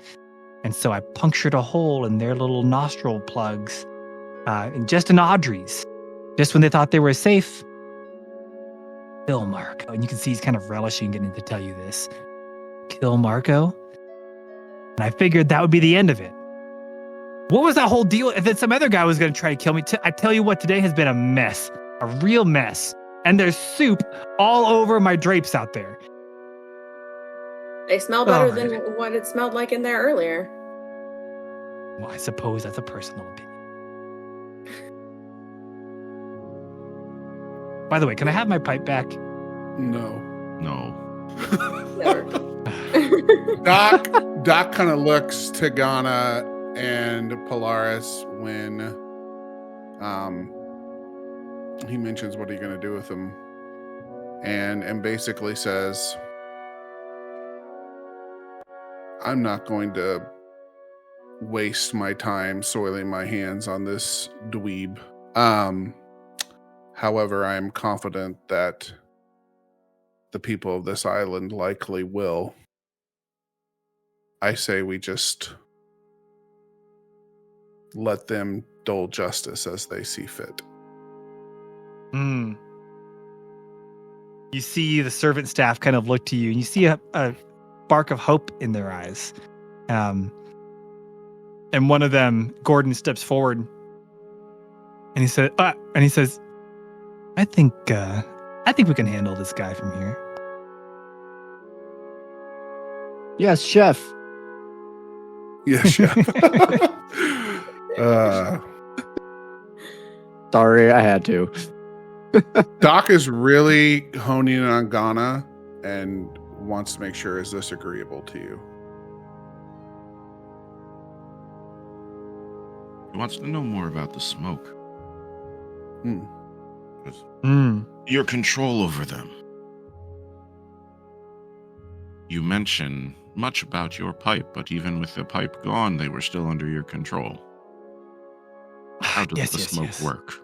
S1: And so I punctured a hole in their little nostril plugs, and just in Audrey's, just when they thought they were safe. Kill Marco, and you can see he's kind of relishing getting to tell you this. Kill Marco, and I figured that would be the end of it. What was that whole deal? If then some other guy was going to try to kill me, I tell you what, today has been a mess, a real mess. And there's soup all over my drapes out there.
S5: They smell better than what it smelled like in there earlier.
S1: Well, I suppose that's a personal opinion. By the way, can I have my pipe back?
S3: No.
S5: Never.
S3: Doc kind of looks to Ghana and Polaris when he mentions what are you going to do with them, and basically says, I'm not going to waste my time soiling my hands on this dweeb. However, I am confident that the people of this island likely will. I say we just let them dole justice as they see fit.
S1: You see the servant staff kind of look to you, and you see a spark of hope in their eyes. And one of them, Gordon, steps forward, and he says, I think we can handle this guy from here.
S2: Yes, chef.
S3: Yes, chef.
S2: Sorry, I had to.
S3: Doc is really honing in on Ghana and wants to make sure, is this agreeable to you?
S4: He wants to know more about the smoke. Your control over them. You mention much about your pipe, but even with the pipe gone, they were still under your control. How does the smoke work?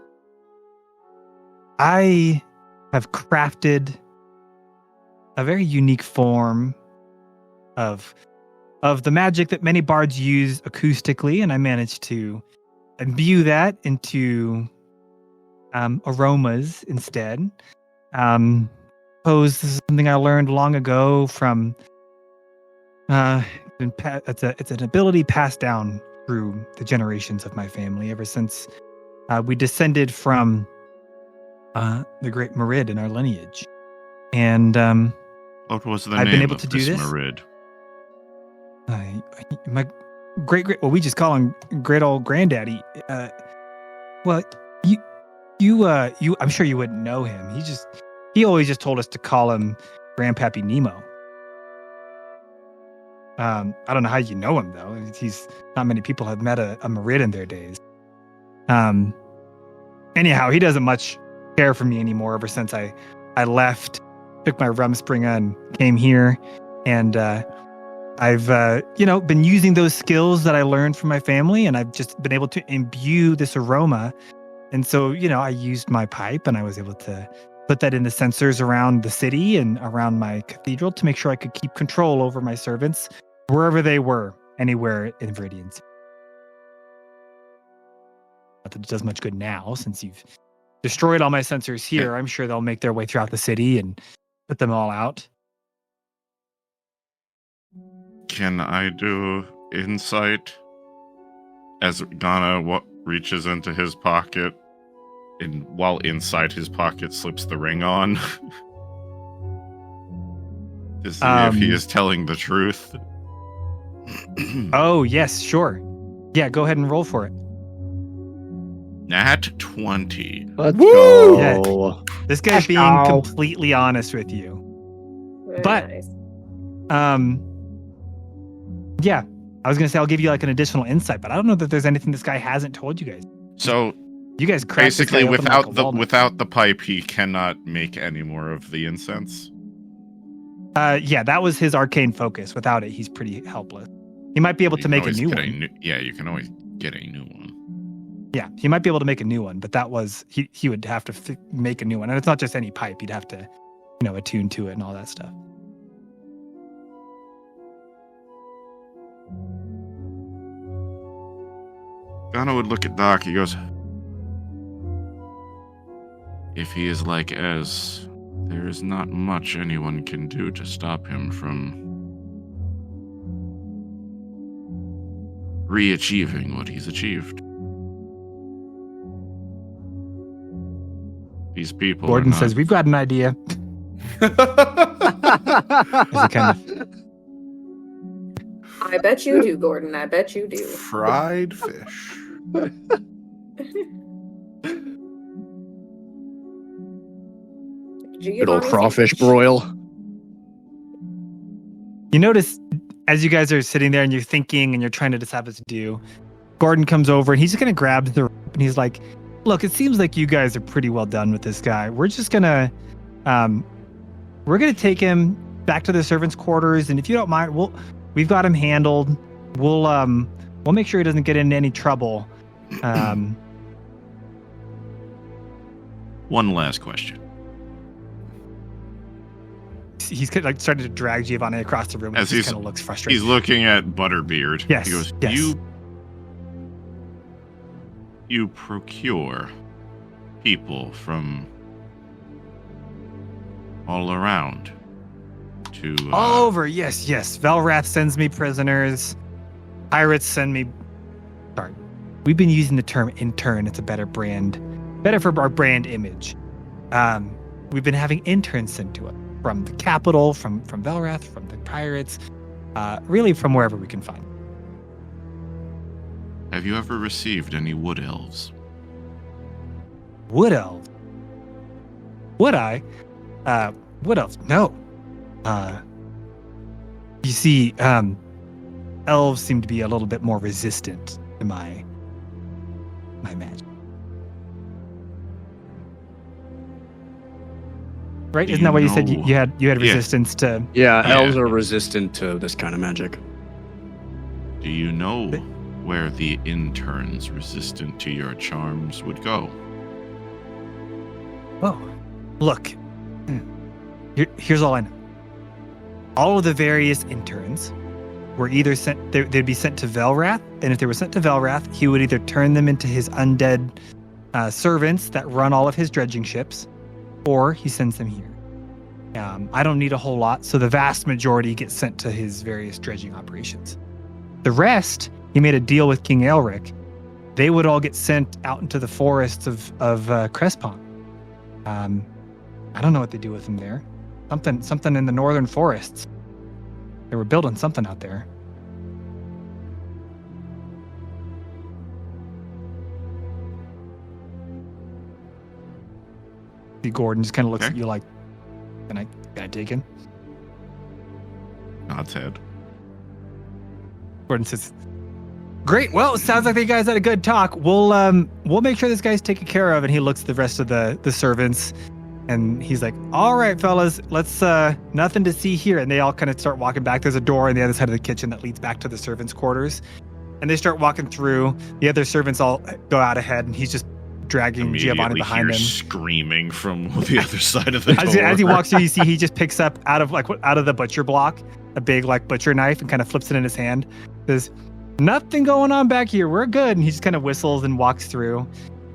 S1: I have crafted a very unique form of the magic that many bards use acoustically, and I managed to imbue that into aromas instead. Suppose this is something I learned long ago from it's an ability passed down through the generations of my family ever since we descended from the great Merid in our lineage. And
S4: what was the
S1: I've
S4: name
S1: been able
S4: of
S1: to do
S4: this
S1: this.
S4: Merid?
S1: My great well, we just call him great old granddaddy. Well, you I'm sure you wouldn't know him. He always just told us to call him Grandpappy Nemo. I don't know how you know him though. Not many people have met a Merid in their days. Anyhow, he doesn't much care for me anymore ever since I left, took my Rumspringa and came here, and I've been using those skills that I learned from my family, and I've just been able to imbue this aroma. And so, I used my pipe, and I was able to put that in the sensors around the city and around my cathedral to make sure I could keep control over my servants wherever they were, anywhere in Viridian City. Not that it does much good now, since you've destroyed all my sensors here. I'm sure they'll make their way throughout the city and put them all out.
S4: Can I do insight? As Ghana reaches into his pocket, and while inside his pocket slips the ring on, to see if he is telling the truth.
S1: Oh, yes, sure. Yeah, go ahead and roll for it.
S4: Nat 20.
S2: Let's
S3: Woo!
S2: go.
S1: This guy's being completely honest with you.
S5: Very
S1: But-
S5: nice.
S1: Yeah, I was gonna say I'll give you like an additional insight, but I don't know that there's anything this guy hasn't told you guys.
S4: So
S1: You guys cracked this
S4: basically,
S1: guy open like a walnut.
S4: without the pipe, he cannot make any more of the incense.
S1: Yeah, that was his arcane focus. Without it, he's pretty helpless. He might be able
S4: You
S1: to
S4: can
S1: make a
S4: always
S1: new
S4: get
S1: one.
S4: Yeah, you can always get a new one.
S1: Yeah, he might be able to make a new one, but that was he would have to make a new one, and it's not just any pipe. He'd have to, attune to it and all that stuff.
S4: Ghana would look at Doc. He goes, "If he is like Ez, there is not much anyone can do to stop him from re-achieving what he's achieved. These people."
S1: Gordon
S4: are not,
S1: says, "We've got an idea." As he kind of,
S5: I bet you do, Gordon. I bet you do.
S3: Fried fish.
S2: Good old crawfish broil.
S1: you notice as you guys are sitting there and you're thinking and you're trying to decide what to do, Gordon comes over and he's just gonna grab the rope and he's like, "Look, it seems like you guys are pretty well done with this guy. We're just gonna, we're gonna take him back to the servants' quarters, and if you don't mind, we've got him handled. We'll make sure he doesn't get into any trouble."
S4: One last question.
S1: He's like starting to drag Giovanni across the room. And
S4: As
S1: he
S4: he's-
S1: kind of looks frustrated.
S4: He's looking at Butterbeard.
S1: Yes,
S4: He goes,
S1: yes.
S4: You procure people from all around to
S1: All over, yes. Velrath sends me prisoners. Pirates send me. Sorry, we've been using the term intern. It's a better for our brand image. We've been having interns sent to us from the capital, from Velrath, from the pirates, really from wherever we can find.
S4: Have you ever received any wood elves?
S1: Wood elves? Would I? Wood elves? No. You see, elves seem to be a little bit more resistant to my magic. Right?
S4: Do
S1: Isn't that
S4: you
S1: what you said?
S4: know-
S1: You had
S4: Yeah.
S1: resistance to.
S2: Yeah,
S4: Yeah.
S2: elves are resistant to this kind of magic.
S4: Do you know where the interns resistant to your charms would go?
S1: Oh, look. Here's all I know. All of the various interns were either sent. They'd be sent to Velrath, and if they were sent to Velrath, he would either turn them into his undead servants that run all of his dredging ships, or he sends them here. I don't need a whole lot, so the vast majority get sent to his various dredging operations. The rest, he made a deal with King Elric. They would all get sent out into the forests of Crespon. I don't know what they do with them there. Something in the northern forests. They were building something out there. See, Gordon just kind of looks
S4: Okay.
S1: at you like, can I take him?
S4: Nods head.
S1: Gordon says, "Great. Well, it sounds like you guys had a good talk. We'll make sure this guy's taken care of." And he looks at the rest of the servants, and he's like, "All right, fellas, let's nothing to see here." And they all kind of start walking back. There's a door on the other side of the kitchen that leads back to the servants' quarters, and they start walking through. The other servants all go out ahead, and he's just dragging Giovanni
S4: Immediately
S1: behind
S4: hear
S1: him.
S4: screaming from the other side of the door.
S1: As he walks through, you see he just picks up out of the butcher block a big butcher knife and kind of flips it in his hand. Says, "Nothing going on back here. We're good." And he just kind of whistles and walks through,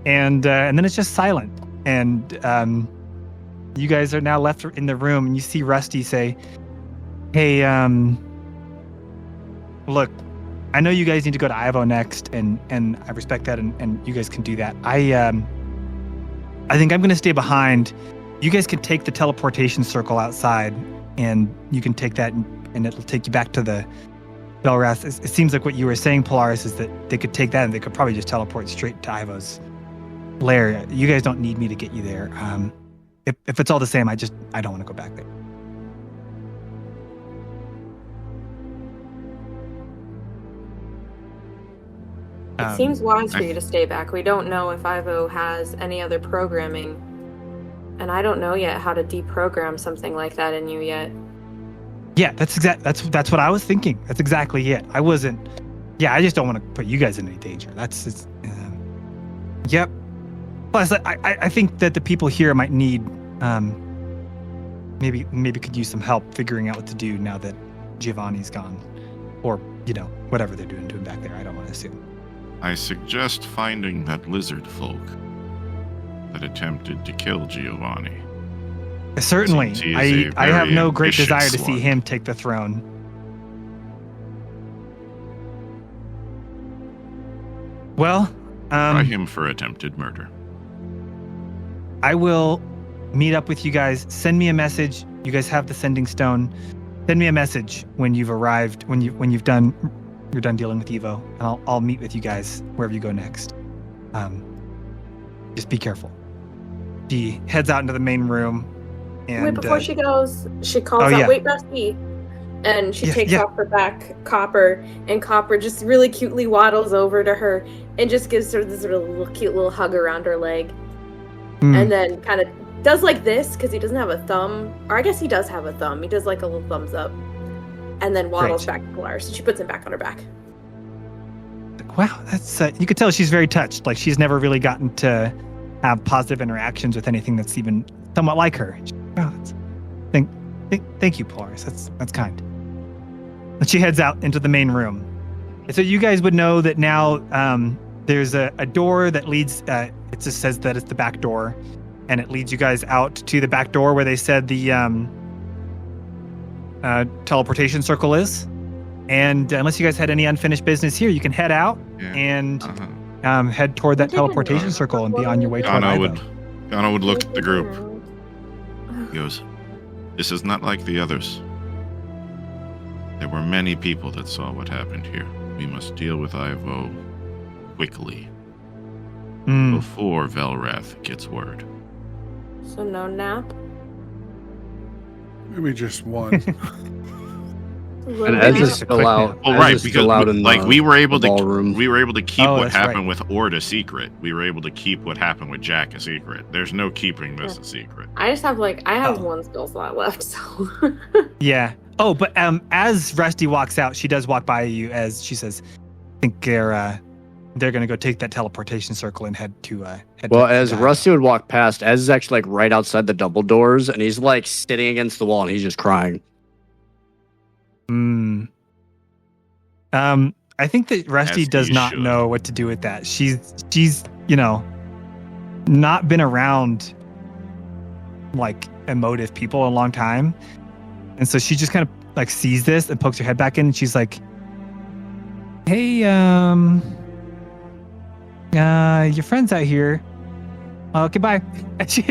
S1: and then it's just silent. And you guys are now left in the room, and you see Rusty say, "Hey, look, I know you guys need to go to Ivo next, and I respect that, and you guys can do that. I think I'm going to stay behind. You guys can take the teleportation circle outside, and you can take that, and it'll take you back to Belrath, it seems like what you were saying, Polaris, is that they could take that and they could probably just teleport straight to Ivo's lair. You guys don't need me to get you there. If it's all the same, I don't want to go back there.
S5: It seems wise for you to stay back. We don't know if Ivo has any other programming, and I don't know yet how to deprogram something like that in you yet.
S1: Yeah, that's what I was thinking. That's exactly it. I just don't want to put you guys in any danger. Yep. Plus, I think that the people here might need, maybe could use some help figuring out what to do now that Giovanni's gone, or whatever they're doing back there. I don't want to assume.
S4: I suggest finding that lizard folk that attempted to kill Giovanni.
S1: Certainly. I have no great desire to see
S4: one.
S1: him take the throne. Well,
S4: Try him for attempted murder.
S1: I will meet up with you guys. Send me a message. You guys have the sending stone. Send me a message when you've arrived, when you're done dealing with Evo, and I'll meet with you guys wherever you go next. Just be careful. She heads out into the main room. And,
S5: wait, before she goes, she calls out, "Wait, Rusty!" And she takes off her back Copper, and Copper just really cutely waddles over to her and just gives her this little cute little hug around her leg. And then kind of does like this, because he doesn't have a thumb, or I guess he does have a thumb. He does like a little thumbs up, and then waddles back to Polaris, and she puts him back on her back.
S1: Wow, that's you could tell she's very touched. Like she's never really gotten to have positive interactions with anything that's even somewhat like her. Wow, thank you, Polaris. That's kind. And she heads out into the main room. And so you guys would know that now there's a door that leads. It just says that it's the back door, and it leads you guys out to the back door where they said the teleportation circle is. And unless you guys had any unfinished business here, you can head out and head toward that teleportation circle and be on your way toward Ivo.
S4: Ghana would look at the group. He goes, "This is not like the others. There were many people that saw what happened here. We must deal with Ivo quickly before Velrath gets word."
S5: So no nap?
S3: Maybe just one.
S2: And Ez is still out.
S4: Well, right, because we were able to
S2: ballroom.
S4: we were able to keep what
S1: that's
S4: happened
S1: right.
S4: with Ord a secret. We were able to keep what happened with Jack a secret. There's no keeping this a secret.
S5: I just have one skill slot left, so.
S1: Yeah. Oh, but as Rusty walks out, she does walk by you as she says, "I think they're gonna go take that teleportation circle and head to."
S2: Well, as Rusty would walk past, Ez is actually like right outside the double doors, and he's like sitting against the wall, and he's just crying.
S1: I think that Rusty
S4: As
S1: does
S4: he
S1: not
S4: should.
S1: know what to do with that. She's not been around like emotive people in a long time, and so she just kind of like sees this and pokes her head back in, and she's like, "Hey, your friend's out here. Okay, bye." And she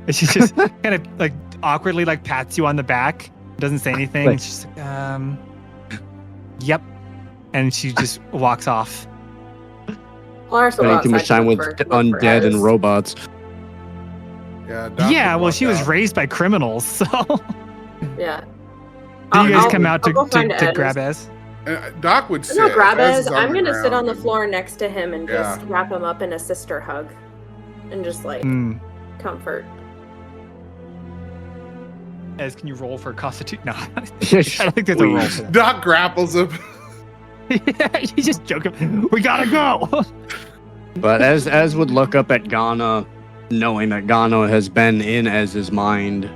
S1: just kind of like awkwardly like pats you on the back, doesn't say anything. And she's like, "Yep," and she just walks off.
S5: Polaris will
S2: Spending too much
S5: outside
S2: time with
S5: look for
S2: undead and
S5: Ez.
S2: robots.
S3: Yeah. Doc
S1: Yeah,
S3: would
S1: well,
S3: walk
S1: she was
S3: out.
S1: raised by criminals, so.
S5: Yeah.
S1: Do you guys
S5: I'll-
S1: come out
S5: I'll go
S1: to
S5: find Ez.
S1: grab Ez?
S3: Doc would
S5: I'm
S3: sit.
S5: gonna grab
S3: Ez
S5: Ez.
S3: is
S5: I'm gonna sit on the
S3: ground.
S5: floor next to him and just
S3: Yeah.
S5: wrap him up in a sister hug, and just like comfort.
S1: Ez, can you roll for constitute? No, I don't think there's a roll for that.
S3: Doc grapples him.
S1: Yeah, you just joking. We gotta go.
S2: But Ez would look up at Ghana, knowing that Ghana has been in Ez's mind,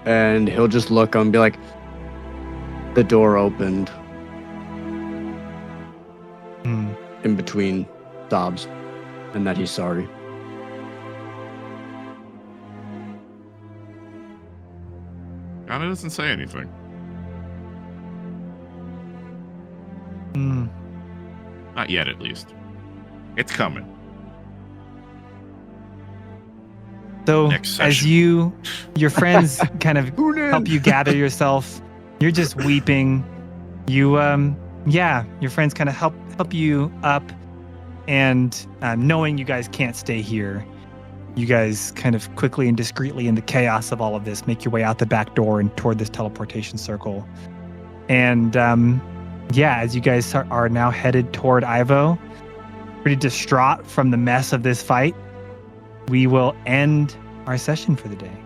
S2: and he'll just look and be like, "The door opened." In between sobs, and that he's sorry.
S4: Ghana doesn't say anything. Not yet, at least. It's coming.
S1: So
S4: Next
S1: as
S4: session.
S1: your friends kind of help you gather yourself, you're just weeping. You yeah, your friends kind of help you up, and knowing you guys can't stay here, you guys kind of quickly and discreetly in the chaos of all of this make your way out the back door and toward this teleportation circle. And as you guys are now headed toward Ivo, pretty distraught from the mess of this fight, we will end our session for the day.